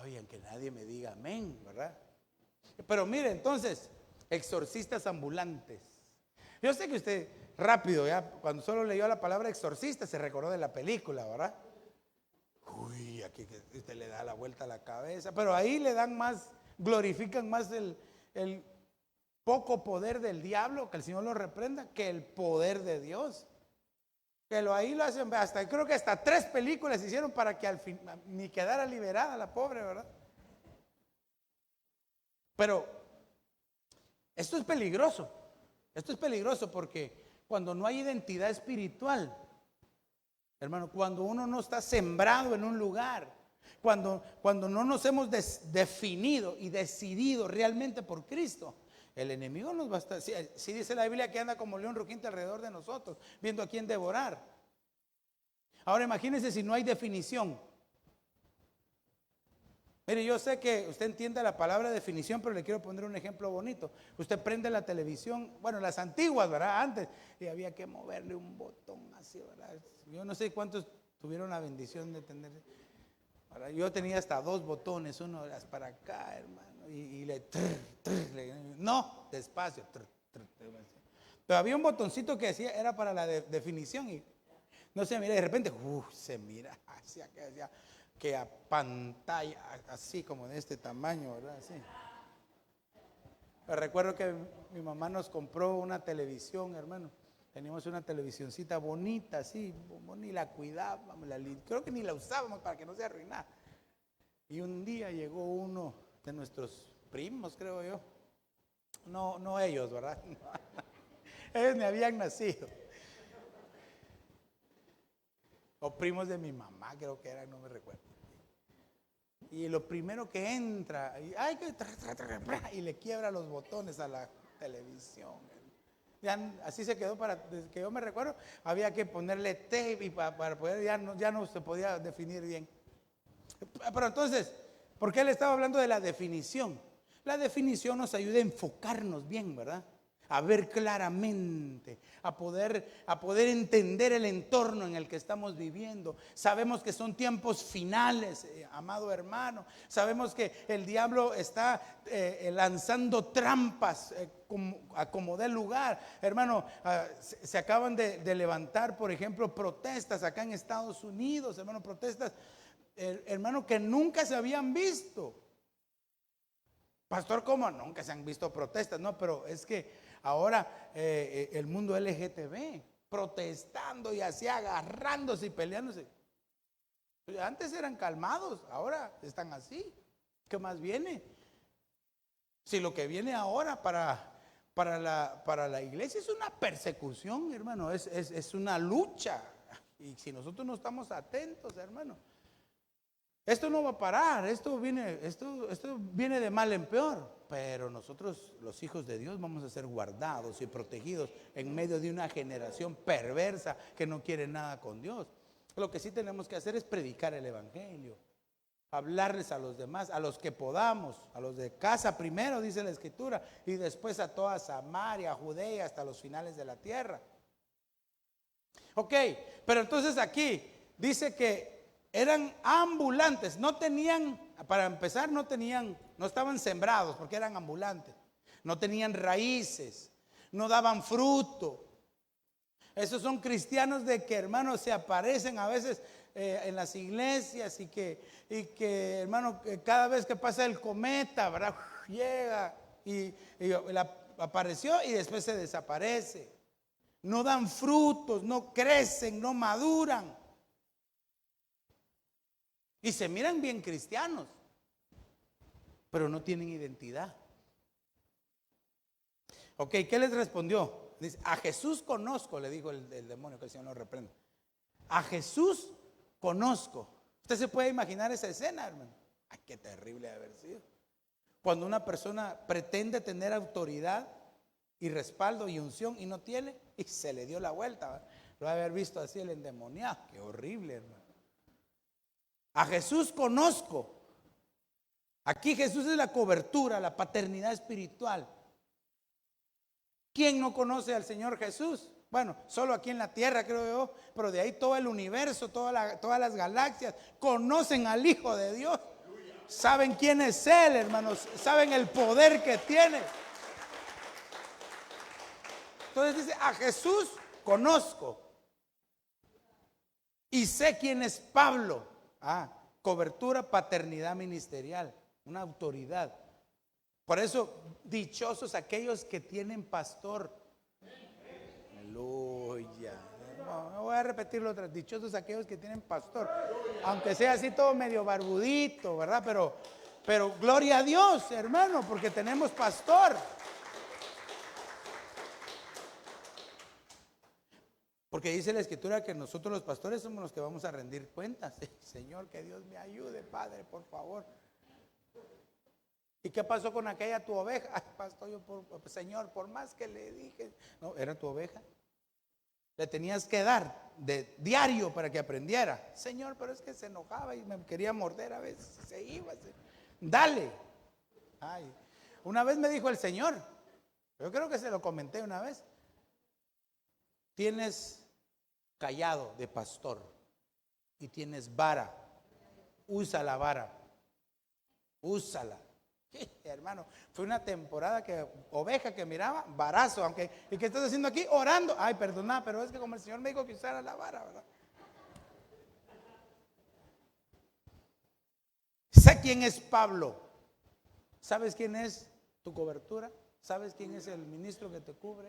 Oigan, que nadie me diga amén, ¿verdad? Pero mire, entonces, exorcistas ambulantes. Yo sé que usted rápido, ya cuando solo leyó la palabra exorcista, se recordó de la película, ¿verdad? Uy, aquí que usted le da la vuelta a la cabeza. Pero ahí le dan más, glorifican más el poco poder del diablo, que el Señor lo reprenda, que el poder de Dios. Que ahí lo hacen, hasta creo que hasta 3 películas hicieron para que al fin ni quedara liberada la pobre, ¿verdad? Pero esto es peligroso. Esto es peligroso porque cuando no hay identidad espiritual, hermano, cuando uno no está sembrado en un lugar, cuando no nos hemos definido y decidido realmente por Cristo, el enemigo nos va a estar, si dice la Biblia que anda como león rugiente alrededor de nosotros, viendo a quién devorar. Ahora imagínense si no hay definición. Mire, yo sé que usted entiende la palabra definición, pero le quiero poner un ejemplo bonito. Usted prende la televisión, bueno, las antiguas, ¿verdad? Antes, y había que moverle un botón así, ¿verdad? Yo no sé cuántos tuvieron la bendición de tener, ¿verdad? Yo tenía hasta 2 botones, uno para acá, hermano, y no, despacio, pero había un botoncito que decía, era para la definición, y no sé, mira, de repente, se mira hacia que decía, que a pantalla, así como de este tamaño, ¿verdad? Así. Pero recuerdo que mi mamá nos compró una televisión, hermano. Teníamos una televisioncita bonita, así, ni la cuidábamos, creo que ni la usábamos para que no se arruinara. Y un día llegó uno de nuestros primos, creo yo. No ellos, ¿verdad? Ellos ni habían nacido. O primos de mi mamá, creo que eran, no me recuerdo. Y lo primero que entra, y le quiebra los botones a la televisión. Ya, así se quedó, desde que yo me recuerdo, había que ponerle tape y para poder, ya no se podía definir bien. Pero entonces, ¿por qué le estaba hablando de la definición? La definición nos ayuda a enfocarnos bien, ¿verdad? A ver claramente, a poder entender el entorno en el que estamos viviendo. Sabemos que son tiempos finales, amado hermano. Sabemos que el diablo está lanzando trampas como dé lugar. Hermano, se acaban de levantar, por ejemplo, protestas acá en Estados Unidos, hermano, protestas, hermano, que nunca se habían visto. Pastor, ¿cómo? Nunca se han visto protestas, no, pero es que ahora el mundo LGTB protestando y así agarrándose y peleándose. Antes eran calmados, ahora están así. ¿Qué más viene? Si lo que viene ahora para la iglesia es una persecución, hermano, es una lucha. Y si nosotros no estamos atentos, hermano, esto no va a parar, esto viene de mal en peor, pero nosotros, los hijos de Dios, vamos a ser guardados y protegidos en medio de una generación perversa que no quiere nada con Dios. Lo que sí tenemos que hacer es predicar el evangelio, hablarles a los demás, a los que podamos, a los de casa primero, dice la Escritura, y después a toda Samaria, Judea, hasta los finales de la tierra. Ok, pero entonces aquí dice que eran ambulantes, no tenían, para empezar, no estaban sembrados porque eran ambulantes, no tenían raíces, no daban fruto. Esos son cristianos de que, hermanos, se aparecen a veces en las iglesias y que hermano, cada vez que pasa el cometa, ¿verdad? Llega y apareció y después se desaparece. No dan frutos, no crecen, no maduran. Y se miran bien cristianos, pero no tienen identidad. Ok, ¿qué les respondió? Dice, a Jesús conozco, le dijo el demonio, que el Señor lo reprenda. A Jesús conozco. Usted se puede imaginar esa escena, hermano. Ay, qué terrible de haber sido. Cuando una persona pretende tener autoridad y respaldo y unción y no tiene, y se le dio la vuelta, ¿verdad? Lo va a haber visto así el endemoniado. Qué horrible, hermano. A Jesús conozco. Aquí Jesús es la cobertura, la paternidad espiritual. ¿Quién no conoce al Señor Jesús? Bueno, solo aquí en la tierra, creo yo, pero de ahí todo el universo, todas las galaxias conocen al Hijo de Dios. Saben quién es Él, hermanos, saben el poder que tiene. Entonces dice, a Jesús conozco y sé quién es Pablo. Cobertura, paternidad ministerial, una autoridad. Por eso, dichosos aquellos que tienen pastor. Aleluya. No voy a repetirlo otra vez. Dichosos aquellos que tienen pastor. Aunque sea así todo medio barbudito, ¿verdad? Pero gloria a Dios, hermano, porque tenemos pastor. Porque dice la Escritura que nosotros los pastores somos los que vamos a rendir cuentas. Señor, que Dios me ayude, Padre, por favor. ¿Y qué pasó con aquella tu oveja? Ay, pastor, Señor, por más que le dije, no, era tu oveja. Le tenías que dar de diario para que aprendiera. Señor, pero es que se enojaba y me quería morder a veces, se iba. Dale. Ay, una vez me dijo el Señor, yo creo que se lo comenté una vez, tienes callado de pastor y tienes vara, usa la vara, úsala. Hermano, fue una temporada que oveja que miraba, varazo, aunque, ¿y qué estás haciendo aquí? Orando. Ay, perdona, pero es que como el Señor me dijo que usara la vara, ¿verdad? Sé quién es Pablo. ¿Sabes quién es tu cobertura? ¿Sabes quién es el ministro que te cubre?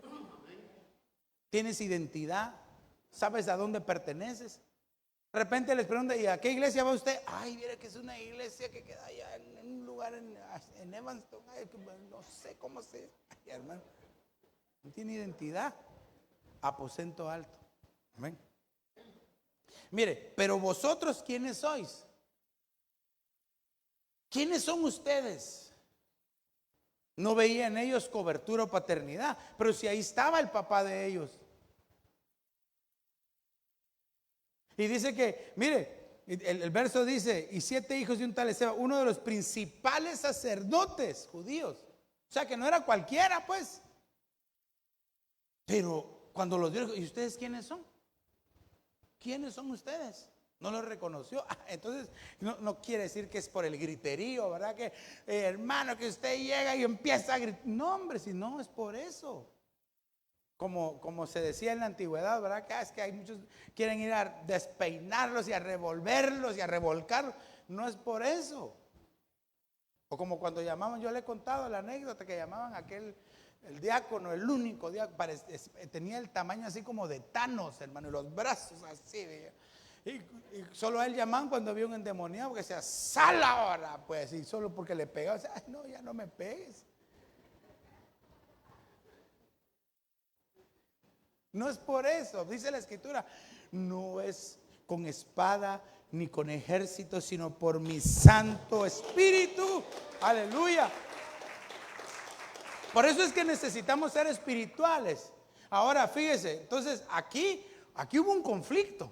¿Tienes identidad? ¿Sabes a dónde perteneces? De repente les pregunta, ¿y a qué iglesia va usted? Ay, mira que es una iglesia que queda allá en un lugar en Evanston. Ay, no sé cómo se... Ay, hermano, no tiene identidad. Aposento alto. Amén. Mire, pero vosotros, ¿quiénes sois? ¿Quiénes son ustedes? No veía en ellos cobertura o paternidad, pero si ahí estaba el papá de ellos. Y dice que, mire, el verso dice, y 7 hijos de un tal Eseba, uno de los principales sacerdotes judíos. O sea que no era cualquiera, pues. Pero cuando los vio, ¿y ustedes quiénes son? ¿Quiénes son ustedes? No los reconoció. Entonces, no quiere decir que es por el griterío, ¿verdad? Que hermano, que usted llega y empieza a gritar. No, hombre, si no es por eso. Como se decía en la antigüedad, ¿verdad? Que es que hay muchos quieren ir a despeinarlos y a revolverlos y a revolcarlos. No es por eso. O como cuando llamaban, yo le he contado la anécdota que llamaban el diácono, el único diácono, tenía el tamaño así como de Thanos, hermano, y los brazos así. Y solo a él llamaban cuando había un endemoniado, porque decía, sal ahora, pues, y solo porque le pegaba, decía, ay, no, ya no me pegues. No es por eso, dice la escritura, no es con espada ni con ejército, sino por mi Santo Espíritu. Aleluya. Por eso es que necesitamos ser espirituales. Ahora, fíjese, entonces aquí hubo un conflicto.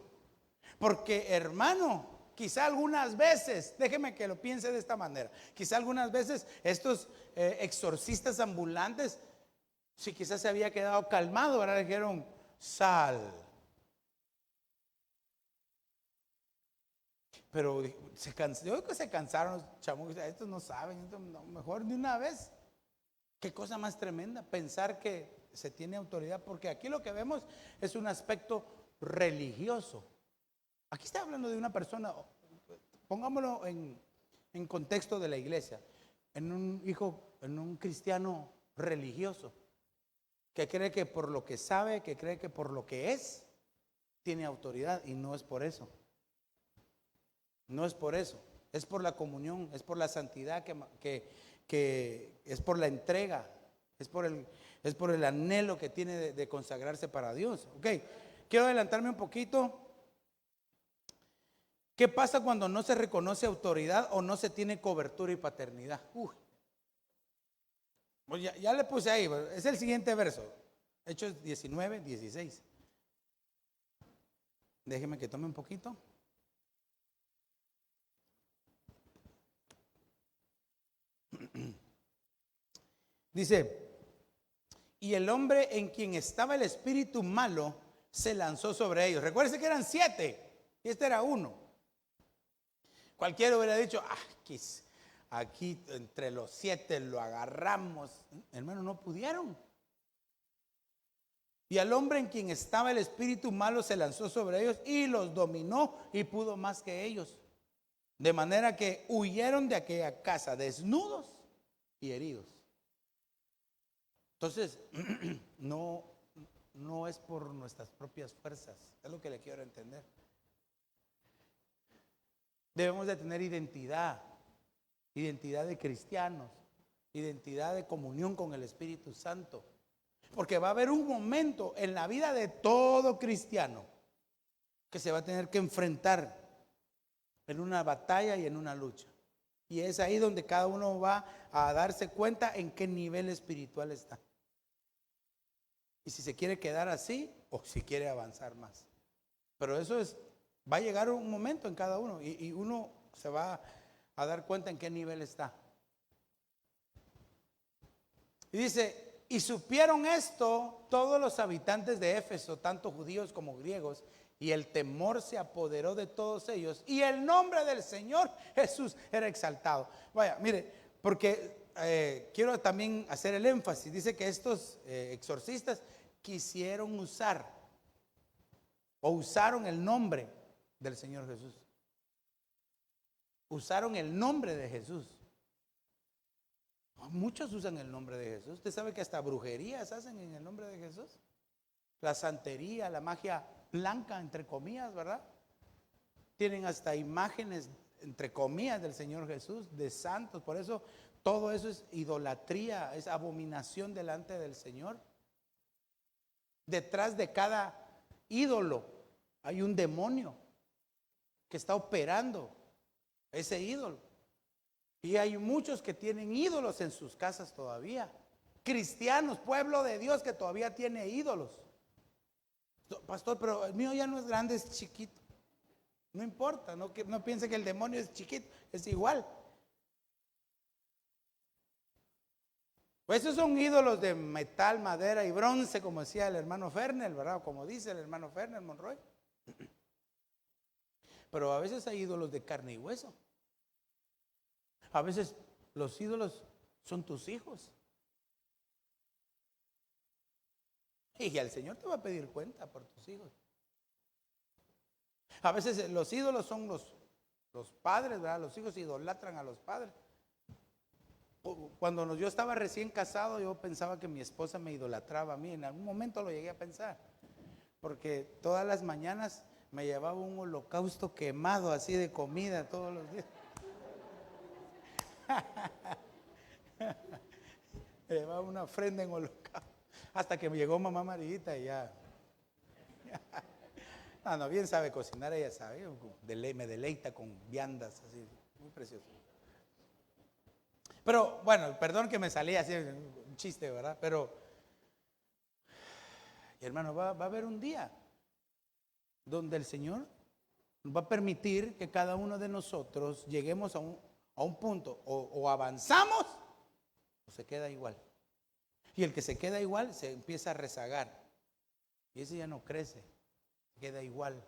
Porque, hermano, quizá algunas veces, déjeme que lo piense de esta manera, quizá algunas veces estos exorcistas ambulantes, si quizás se había quedado calmado, ahora le dijeron, sal. Pero yo creo que se cansaron los chamucos, estos no saben, estos mejor de una vez. Qué cosa más tremenda, pensar que se tiene autoridad, porque aquí lo que vemos es un aspecto religioso. Aquí está hablando de una persona, pongámoslo en contexto de la iglesia, en un cristiano religioso, que cree que por lo que sabe, que cree que por lo que es, tiene autoridad, y no es por eso. No es por eso, es por la comunión, es por la santidad, que es por la entrega, es por el anhelo que tiene de consagrarse para Dios. Ok, quiero adelantarme un poquito. ¿Qué pasa cuando no se reconoce autoridad o no se tiene cobertura y paternidad? Pues ya le puse ahí, es el siguiente verso, Hechos 19, 16. Déjeme que tome un poquito. Dice, y el hombre en quien estaba el espíritu malo se lanzó sobre ellos. Recuérdense que eran 7 y este era uno. Cualquiera hubiera dicho, aquí entre los 7 lo agarramos. Hermano, no pudieron. Y al hombre en quien estaba el espíritu malo se lanzó sobre ellos y los dominó y pudo más que ellos. De manera que huyeron de aquella casa desnudos y heridos. Entonces, no es por nuestras propias fuerzas, es lo que le quiero entender. Debemos de tener identidad de cristianos, identidad de comunión con el Espíritu Santo. Porque va a haber un momento en la vida de todo cristiano que se va a tener que enfrentar en una batalla y en una lucha. Y es ahí donde cada uno va a darse cuenta en qué nivel espiritual está. Y si se quiere quedar así o si quiere avanzar más. Pero eso va a llegar un momento en cada uno y uno se va a dar cuenta en qué nivel está. Y dice, y supieron esto todos los habitantes de Éfeso, tanto judíos como griegos, y el temor se apoderó de todos ellos, y el nombre del Señor Jesús era exaltado. Vaya, mire, porque quiero también hacer el énfasis. Dice que estos exorcistas quisieron usar o usaron el nombre del Señor Jesús. Usaron el nombre de Jesús. Muchos usan el nombre de Jesús. Usted sabe que hasta brujerías hacen en el nombre de Jesús. La santería, la magia blanca, entre comillas, ¿verdad? Tienen hasta imágenes, entre comillas, del Señor Jesús, de santos. Por eso todo eso es idolatría, es abominación delante del Señor. Detrás de cada ídolo hay un demonio que está operando ese ídolo. Y hay muchos que tienen ídolos en sus casas todavía. Cristianos, pueblo de Dios que todavía tiene ídolos. Pastor, pero el mío ya no es grande, es chiquito. No importa, no piense que el demonio es chiquito, es igual. Pues esos son ídolos de metal, madera y bronce, como decía el hermano Fernel, ¿verdad? Como dice el hermano Fernel Monroy. Pero a veces hay ídolos de carne y hueso. A veces los ídolos son tus hijos. Y el Señor te va a pedir cuenta por tus hijos. A veces los ídolos son los padres, ¿verdad? Los hijos idolatran a los padres. Cuando yo estaba recién casado, yo pensaba que mi esposa me idolatraba a mí. En algún momento lo llegué a pensar. Porque todas las mañanas me llevaba un holocausto quemado así de comida todos los días. Me llevaba una ofrenda en holocausto. Hasta que me llegó mamá Marita y ya. No, bien sabe cocinar, ella sabe. Me deleita con viandas así, muy precioso. Pero bueno, perdón que me salí así, un chiste, ¿verdad? Pero, hermano, va a haber un día donde el Señor nos va a permitir que cada uno de nosotros lleguemos a un punto, o avanzamos o se queda igual. Y el que se queda igual se empieza a rezagar. Y ese ya no crece, queda igual.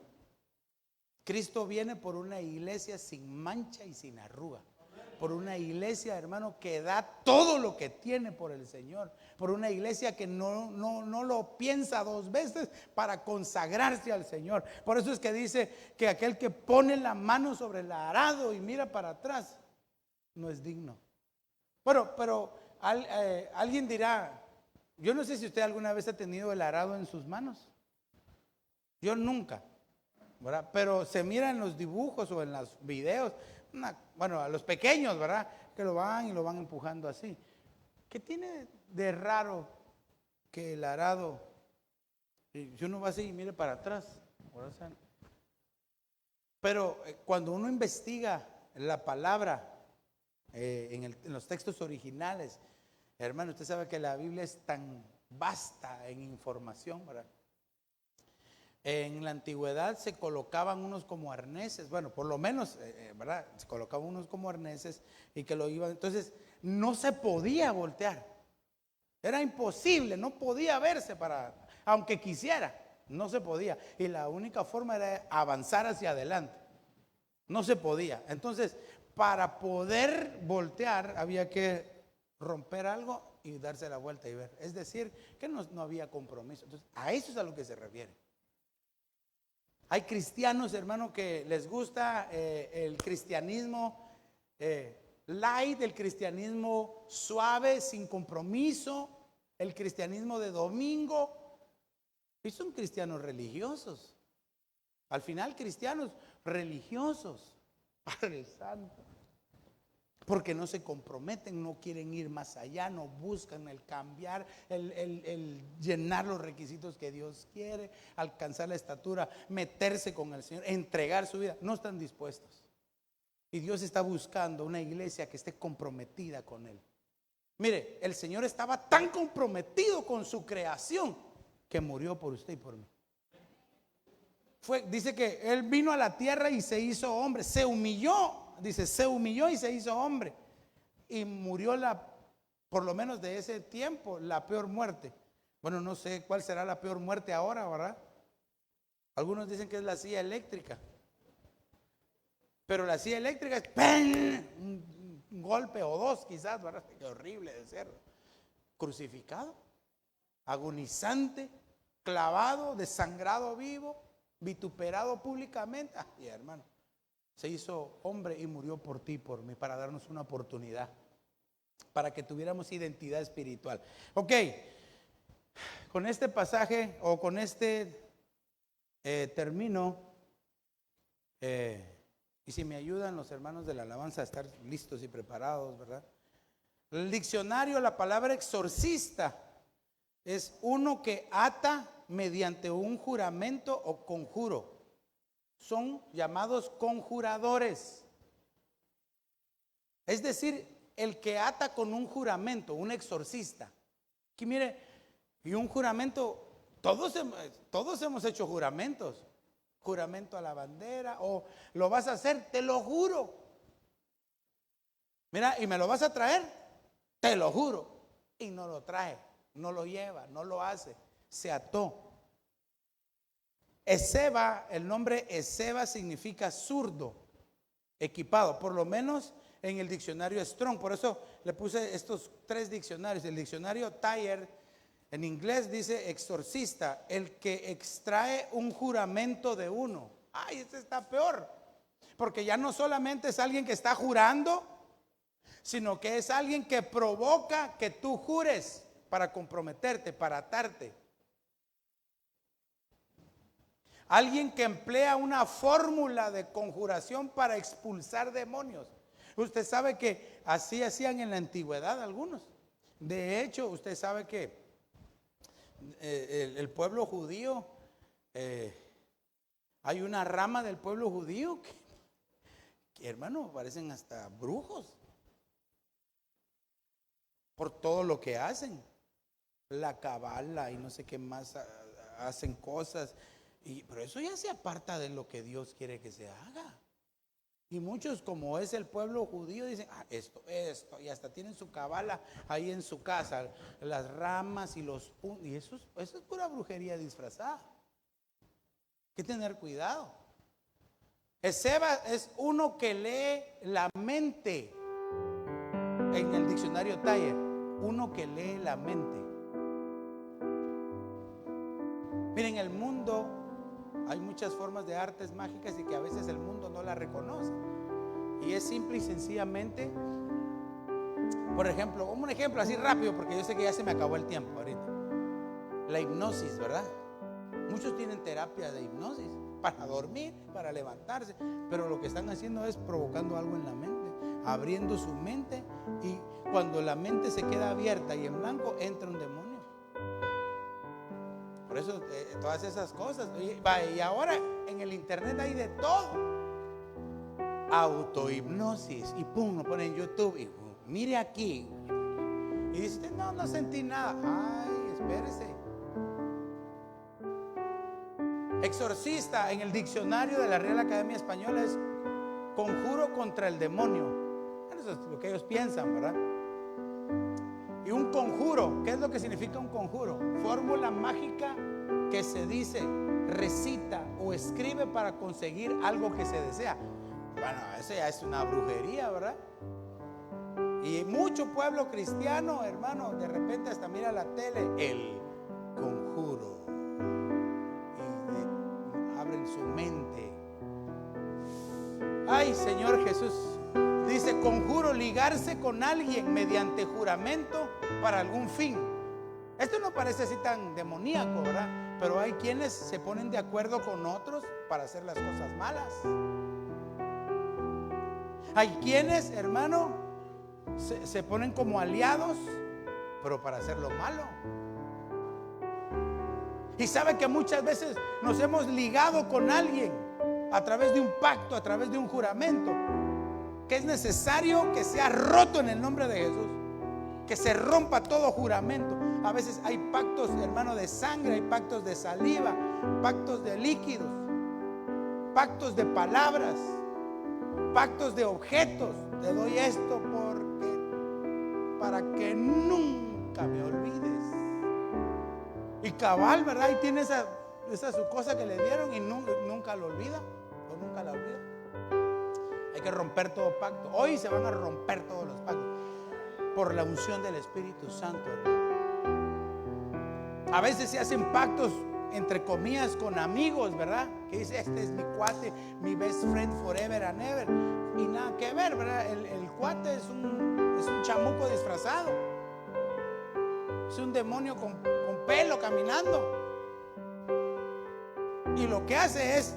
Cristo viene por una iglesia sin mancha y sin arruga. Por una iglesia, hermano, que da todo lo que tiene por el Señor. Por una iglesia que no lo piensa dos veces para consagrarse al Señor. Por eso es que dice que aquel que pone la mano sobre el arado y mira para atrás no es digno. Bueno, pero alguien dirá, yo no sé si usted alguna vez ha tenido el arado en sus manos. Yo nunca, ¿verdad? Pero se mira en los dibujos o en los videos, bueno, a los pequeños, ¿verdad? Que lo van empujando así. ¿Qué tiene de raro que el arado, si uno va así y mire para atrás? Pero cuando uno investiga la palabra en los textos originales, hermano, usted sabe que la Biblia es tan vasta en información, ¿verdad? En la antigüedad se colocaban unos como arneses, bueno, por lo menos, ¿verdad? Se colocaban unos como arneses y que lo iban, entonces no se podía voltear. Era imposible, no podía verse aunque quisiera, no se podía. Y la única forma era avanzar hacia adelante. No se podía. Entonces, para poder voltear había que romper algo y darse la vuelta y ver. Es decir, que no había compromiso. Entonces, a eso es a lo que se refiere. Hay cristianos, hermano, que les gusta el cristianismo light, el cristianismo suave, sin compromiso, el cristianismo de domingo. Y son cristianos religiosos. Al final, cristianos religiosos. Padre Santo. Porque no se comprometen, no quieren ir más allá, no buscan el cambiar, el llenar los requisitos que Dios quiere, alcanzar la estatura, meterse con el Señor, entregar su vida. No están dispuestos. Y Dios está buscando una iglesia que esté comprometida con Él. Mire, el Señor estaba tan comprometido con su creación que murió por usted y por mí. Dice que Él vino a la tierra y se hizo hombre, se humilló dice, se humilló y se hizo hombre. Y murió por lo menos de ese tiempo, la peor muerte. Bueno, no sé cuál será la peor muerte ahora, ¿verdad? Algunos dicen que es la silla eléctrica. Pero la silla eléctrica es ¡pam! Un golpe o dos quizás, ¿verdad? Qué horrible de ser. Crucificado, agonizante, clavado, desangrado vivo, vituperado públicamente. Ay, hermano, se hizo hombre y murió por ti, por mí, para darnos una oportunidad, para que tuviéramos identidad espiritual. Ok, con este pasaje o con este termino. Y si me ayudan los hermanos de la alabanza a estar listos y preparados, ¿verdad? El diccionario, la palabra exorcista es uno que ata mediante un juramento o conjuro. Son llamados conjuradores. Es decir, el que ata con un juramento, un exorcista. Aquí mire, y un juramento, todos hemos hecho juramentos. Juramento a la bandera, o lo vas a hacer, te lo juro. Mira, y me lo vas a traer, te lo juro. Y no lo trae, no lo lleva, no lo hace, se ató. Eseba, el nombre Eseba significa zurdo, equipado, por lo menos en el diccionario Strong. Por eso le puse estos 3 diccionarios. El diccionario Thayer en inglés dice exorcista, el que extrae un juramento de uno. Ay, este está peor, porque ya no solamente es alguien que está jurando, sino que es alguien que provoca que tú jures para comprometerte, para atarte. Alguien que emplea una fórmula de conjuración para expulsar demonios. Usted sabe que así hacían en la antigüedad algunos. De hecho, usted sabe que el pueblo judío, hay una rama del pueblo judío que hermano, parecen hasta brujos por todo lo que hacen, la cabala y no sé qué más, hacen cosas, pero eso ya se aparta de lo que Dios quiere que se haga. Y muchos, como es el pueblo judío, dicen, esto, y hasta tienen su cabala ahí en su casa, las ramas y los puntos, y eso es pura brujería disfrazada. Hay que tener cuidado. Eseba es uno que lee la mente. En el diccionario Thayer, uno que lee la mente. Miren, el mundo, hay muchas formas de artes mágicas y que a veces el mundo no la reconoce. Y es simple y sencillamente, por ejemplo, un ejemplo así rápido, porque yo sé que ya se me acabó el tiempo ahorita. La hipnosis, ¿verdad? Muchos tienen terapia de hipnosis para dormir, para levantarse, pero lo que están haciendo es provocando algo en la mente, abriendo su mente, y cuando la mente se queda abierta y en blanco, entra un demonio. Por eso todas esas cosas. Y ahora en el internet hay de todo. Autohipnosis, y pum, lo pone en YouTube y mire aquí. Y dice, no sentí nada. Ay, espérese. Exorcista en el diccionario de la Real Academia Española es conjuro contra el demonio. Bueno, eso es lo que ellos piensan, ¿verdad? Y un conjuro, ¿qué es lo que significa un conjuro? Fórmula mágica que se dice, recita o escribe para conseguir algo que se desea. Bueno, eso ya es una brujería, ¿verdad? Y mucho pueblo cristiano, hermano, de repente hasta mira la tele, el conjuro, y abren su mente. Ay, Señor Jesús, dice conjuro, ligarse con alguien mediante juramento para algún fin. Esto no parece así tan demoníaco, ¿verdad? Pero hay quienes se ponen de acuerdo con otros para hacer las cosas malas. Hay quienes, hermano, se ponen como aliados, pero para hacer lo malo. Y sabe que muchas veces nos hemos ligado con alguien a través de un pacto, a través de un juramento, que es necesario que sea roto en el nombre de Jesús, que se rompa todo juramento. A veces hay pactos, hermano, de sangre, hay pactos de saliva, pactos de líquidos, pactos de palabras, pactos de objetos. Te doy esto para que nunca me olvides. Y cabal, ¿verdad? Y tiene esa su cosa que le dieron y nunca lo olvida o nunca la olvida. Hay que romper todo pacto. Hoy se van a romper todos los pactos por la unción del Espíritu Santo, hermano. A veces se hacen pactos entre comillas con amigos, ¿verdad? Que dice, este es mi cuate, mi best friend forever and ever. Y nada que ver, ¿verdad? El cuate es un chamuco disfrazado. Es un demonio con pelo caminando. Y lo que hace es,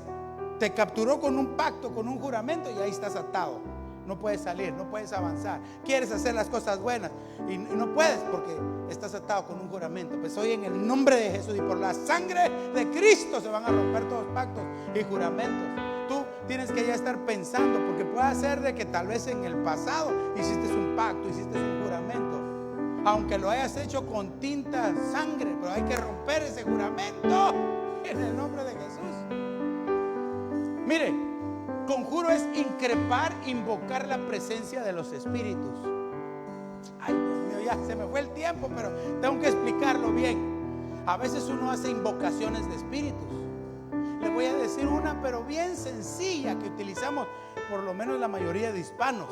te capturó con un pacto, con un juramento, y ahí estás atado. No puedes salir, no puedes avanzar. Quieres hacer las cosas buenas y no puedes porque estás atado con un juramento. Pues hoy en el nombre de Jesús y por la sangre de Cristo se van a romper todos los pactos y juramentos. Tú tienes que ya estar pensando, porque puede ser de que tal vez en el pasado hiciste un pacto, hiciste un juramento, aunque lo hayas hecho con tinta sangre, pero hay que romper ese juramento en el nombre de Jesús. Mire, conjuro es increpar, invocar la presencia de los espíritus. Ay, Dios mío, ya se me fue el tiempo, pero tengo que explicarlo bien. A veces uno hace invocaciones de espíritus. Le voy a decir una, pero bien sencilla, que utilizamos por lo menos la mayoría de hispanos,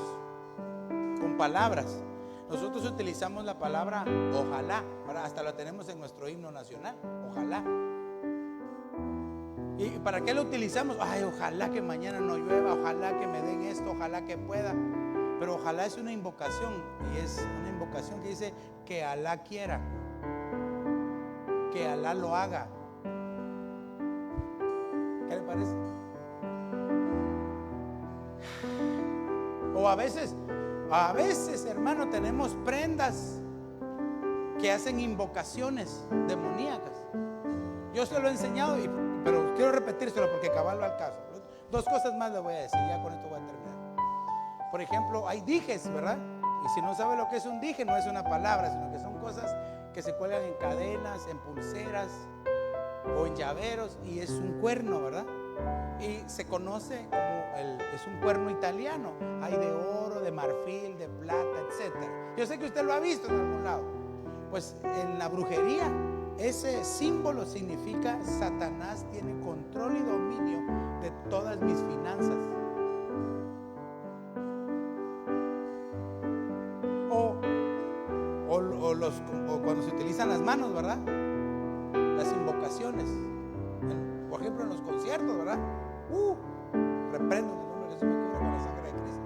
con palabras. Nosotros utilizamos la palabra ojalá, hasta la tenemos en nuestro himno nacional, ojalá. ¿Y para qué lo utilizamos? Ay, ojalá que mañana no llueva, ojalá que me den esto, ojalá que pueda. Pero ojalá es una invocación, y es una invocación que dice que Alá quiera, que Alá lo haga. ¿Qué le parece? O a veces, hermano, tenemos prendas que hacen invocaciones demoníacas. Yo se lo he enseñado, pero quiero repetírselo porque cabal va al caso. Dos cosas más le voy a decir, ya con esto voy a terminar. Por ejemplo, hay dijes, ¿verdad? Y si no sabe lo que es un dije, no es una palabra, sino que son cosas que se cuelgan en cadenas, en pulseras o en llaveros, y es un cuerno, ¿verdad? Y se conoce como es un cuerno italiano. Hay de oro, de marfil, de plata, etc. Yo sé que usted lo ha visto en algún lado. Pues en la brujería, ese símbolo significa Satanás tiene control y dominio de todas mis finanzas. O cuando se utilizan las manos, ¿verdad? Las invocaciones. Por ejemplo, en los conciertos, ¿verdad? Reprendo en el nombre de Jesús, me cubro con la sangre de Cristo.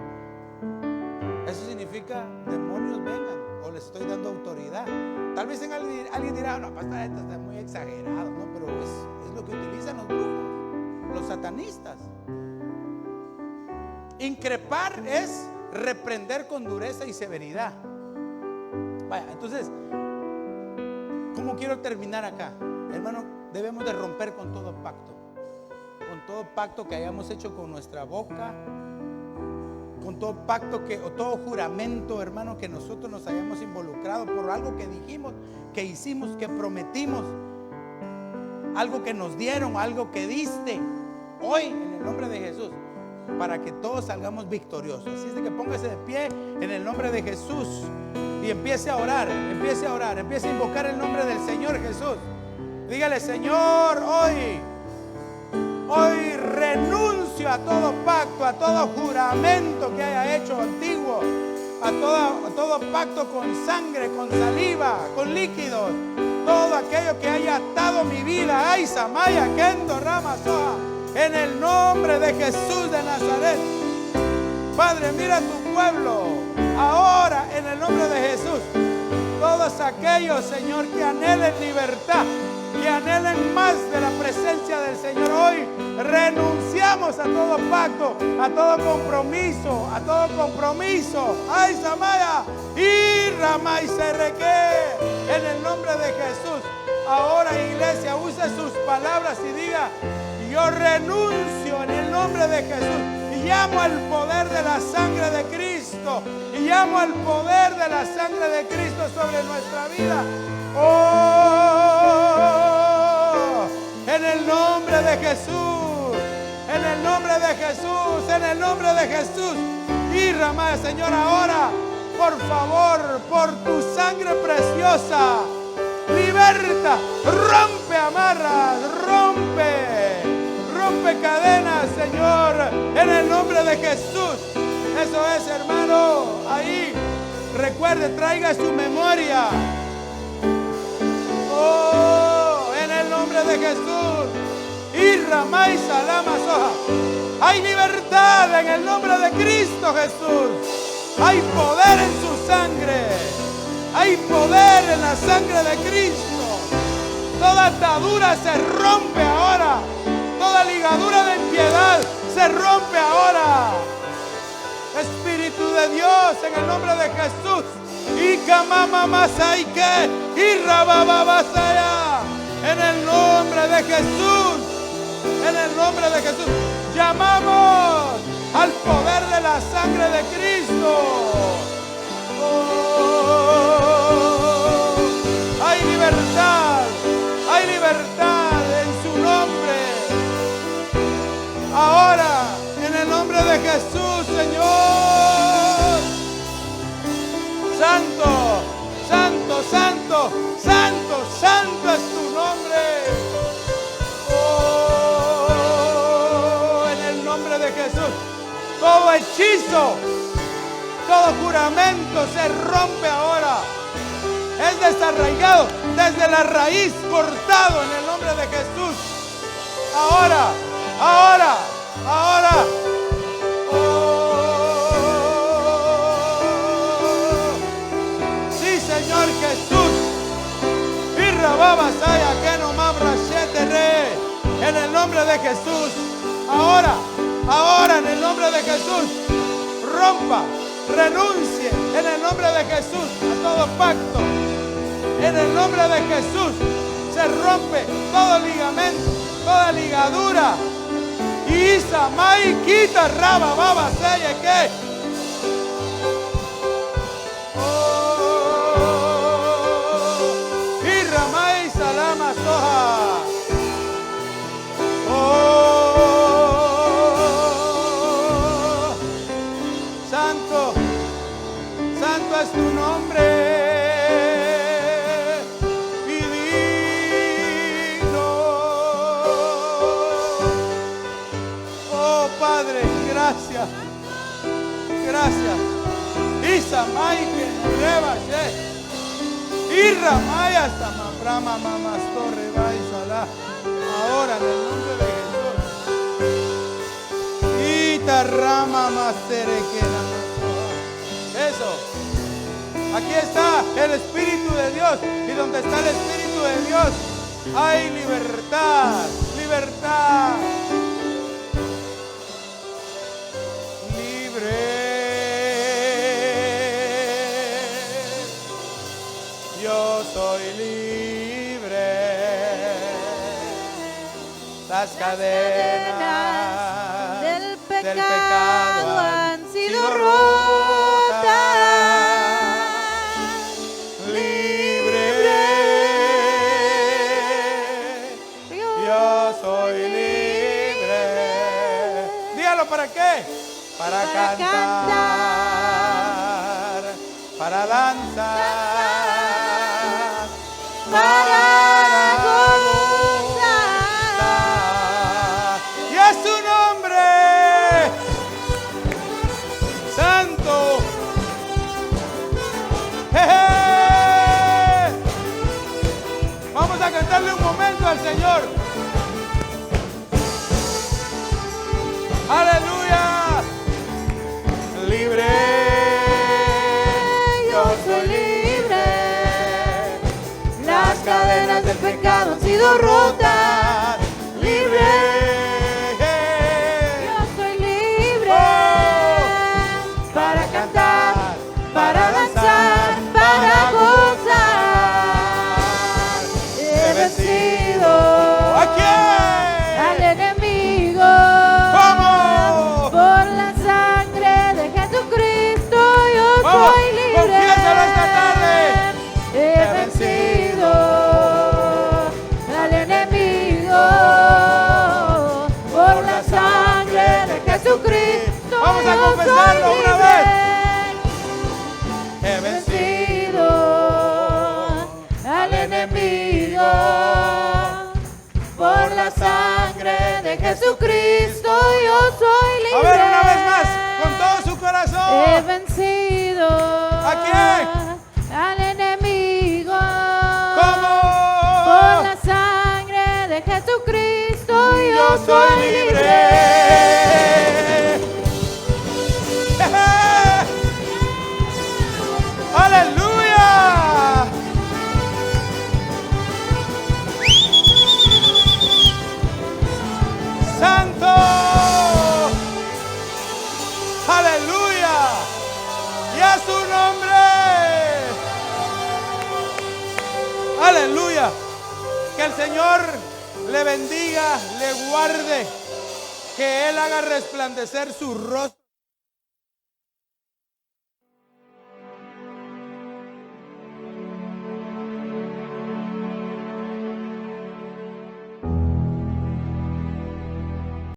Eso significa demonios vengan, o les estoy dando autoridad. Tal vez alguien dirá, no, pastor, esto está muy exagerado, ¿no? Pero es lo que utilizan los brujos, los satanistas. Increpar es reprender con dureza y severidad. Vaya, entonces, ¿cómo quiero terminar acá? Hermano, debemos de romper con todo pacto que hayamos hecho con nuestra boca, con todo pacto o todo juramento, hermano, que nosotros nos hayamos involucrado por algo que dijimos, que hicimos, que prometimos, algo que nos dieron, algo que diste. Hoy, en el nombre de Jesús, para que todos salgamos victoriosos. Así es de que póngase de pie en el nombre de Jesús y empiece a orar, empiece a invocar el nombre del Señor Jesús. Dígale: Señor, hoy renuncio a todo pacto, a todo juramento que haya hecho antiguo, a todo pacto con sangre, con saliva, con líquidos, todo aquello que haya atado mi vida. Ay, Samaya, Kendo, Rama, Soa, en el nombre de Jesús de Nazaret. Padre, mira a tu pueblo ahora en el nombre de Jesús. Todos aquellos, Señor, que anhelen libertad, que anhelen más de la presencia del Señor, hoy renunciamos a todo pacto, a todo compromiso. Ay, Samaya, y Ramay Serreque, en el nombre de Jesús. Ahora, iglesia, use sus palabras y diga: yo renuncio en el nombre de Jesús. Y llamo al poder de la sangre de Cristo. Y llamo al poder de la sangre de Cristo sobre nuestra vida. Oh, en el nombre de Jesús. En el nombre de Jesús, en el nombre de Jesús. Y Ramá, Señor, ahora, por favor, por tu sangre preciosa, liberta, rompe amarras, rompe cadenas, Señor, en el nombre de Jesús. Eso es, hermano, ahí, recuerde, traiga su memoria. Oh, en el nombre de Jesús. Y Ramá y Salama Soja. Hay libertad en el nombre de Cristo Jesús. Hay poder en su sangre. Hay poder en la sangre de Cristo. Toda atadura se rompe ahora. Toda ligadura de impiedad se rompe ahora. Espíritu de Dios, en el nombre de Jesús. Y Kamama Masaike. Y Rabababasaya. En el nombre de Jesús. En el nombre de Jesús. Llamamos al poder de la sangre de Cristo. Oh, hay libertad en su nombre. Ahora, en el nombre de Jesús, Señor. Santo, santo, santo, santo, santo es tu nombre. Oh, en el nombre de Jesús. Todo hechizo, todo juramento se rompe ahora. Es desarraigado desde la raíz, cortado en el nombre de Jesús. Ahora, ahora, ahora. Oh, sí, Señor Jesús. Pirrababasaya, que no mabrachete, en el nombre de Jesús. Ahora, ahora, en el nombre de Jesús. Rompa, renuncie en el nombre de Jesús a todo pacto. En el nombre de Jesús se rompe todo ligamento, toda ligadura. Y Samai quita raba baba seye que. Oh, y Ramai salama soja. Oh, santo, santo es tu nombre. Gracias, gracias. Isamay que rebashe. Y Ramaya Samabrama Mamastorre Baisala. Ahora en el nombre de Jesús. Itarrama Masterequena. Eso. Aquí está el Espíritu de Dios. Y donde está el Espíritu de Dios hay libertad, libertad. Yo soy libre, las cadenas del pecado han sido rotas. Libre, yo soy libre. Dígalo, ¿para qué? Para cantar, para danzar, para gozar. Y es su nombre santo. Vamos a cantarle un momento al Señor. Aleluya. Libre, yo soy libre. Las cadenas del pecado han sido rotas. Libre, yo soy libre. Para cantar, para danzar, para gozar. He vencido. ¿A quién? Al enemigo. ¿Cómo? Por la sangre de Jesucristo yo soy libre. Confiésalo esta tarde. He vencido al enemigo. Jesucristo yo soy libre. A ver, una vez más, con todo su corazón. He vencido. ¿A quién? Al enemigo. ¿Cómo? Por la sangre de Jesucristo yo soy libre. Aleluya. Santo. Aleluya. Y a su nombre. Aleluya. Que el Señor le bendiga, le guarde, que Él haga resplandecer su rostro.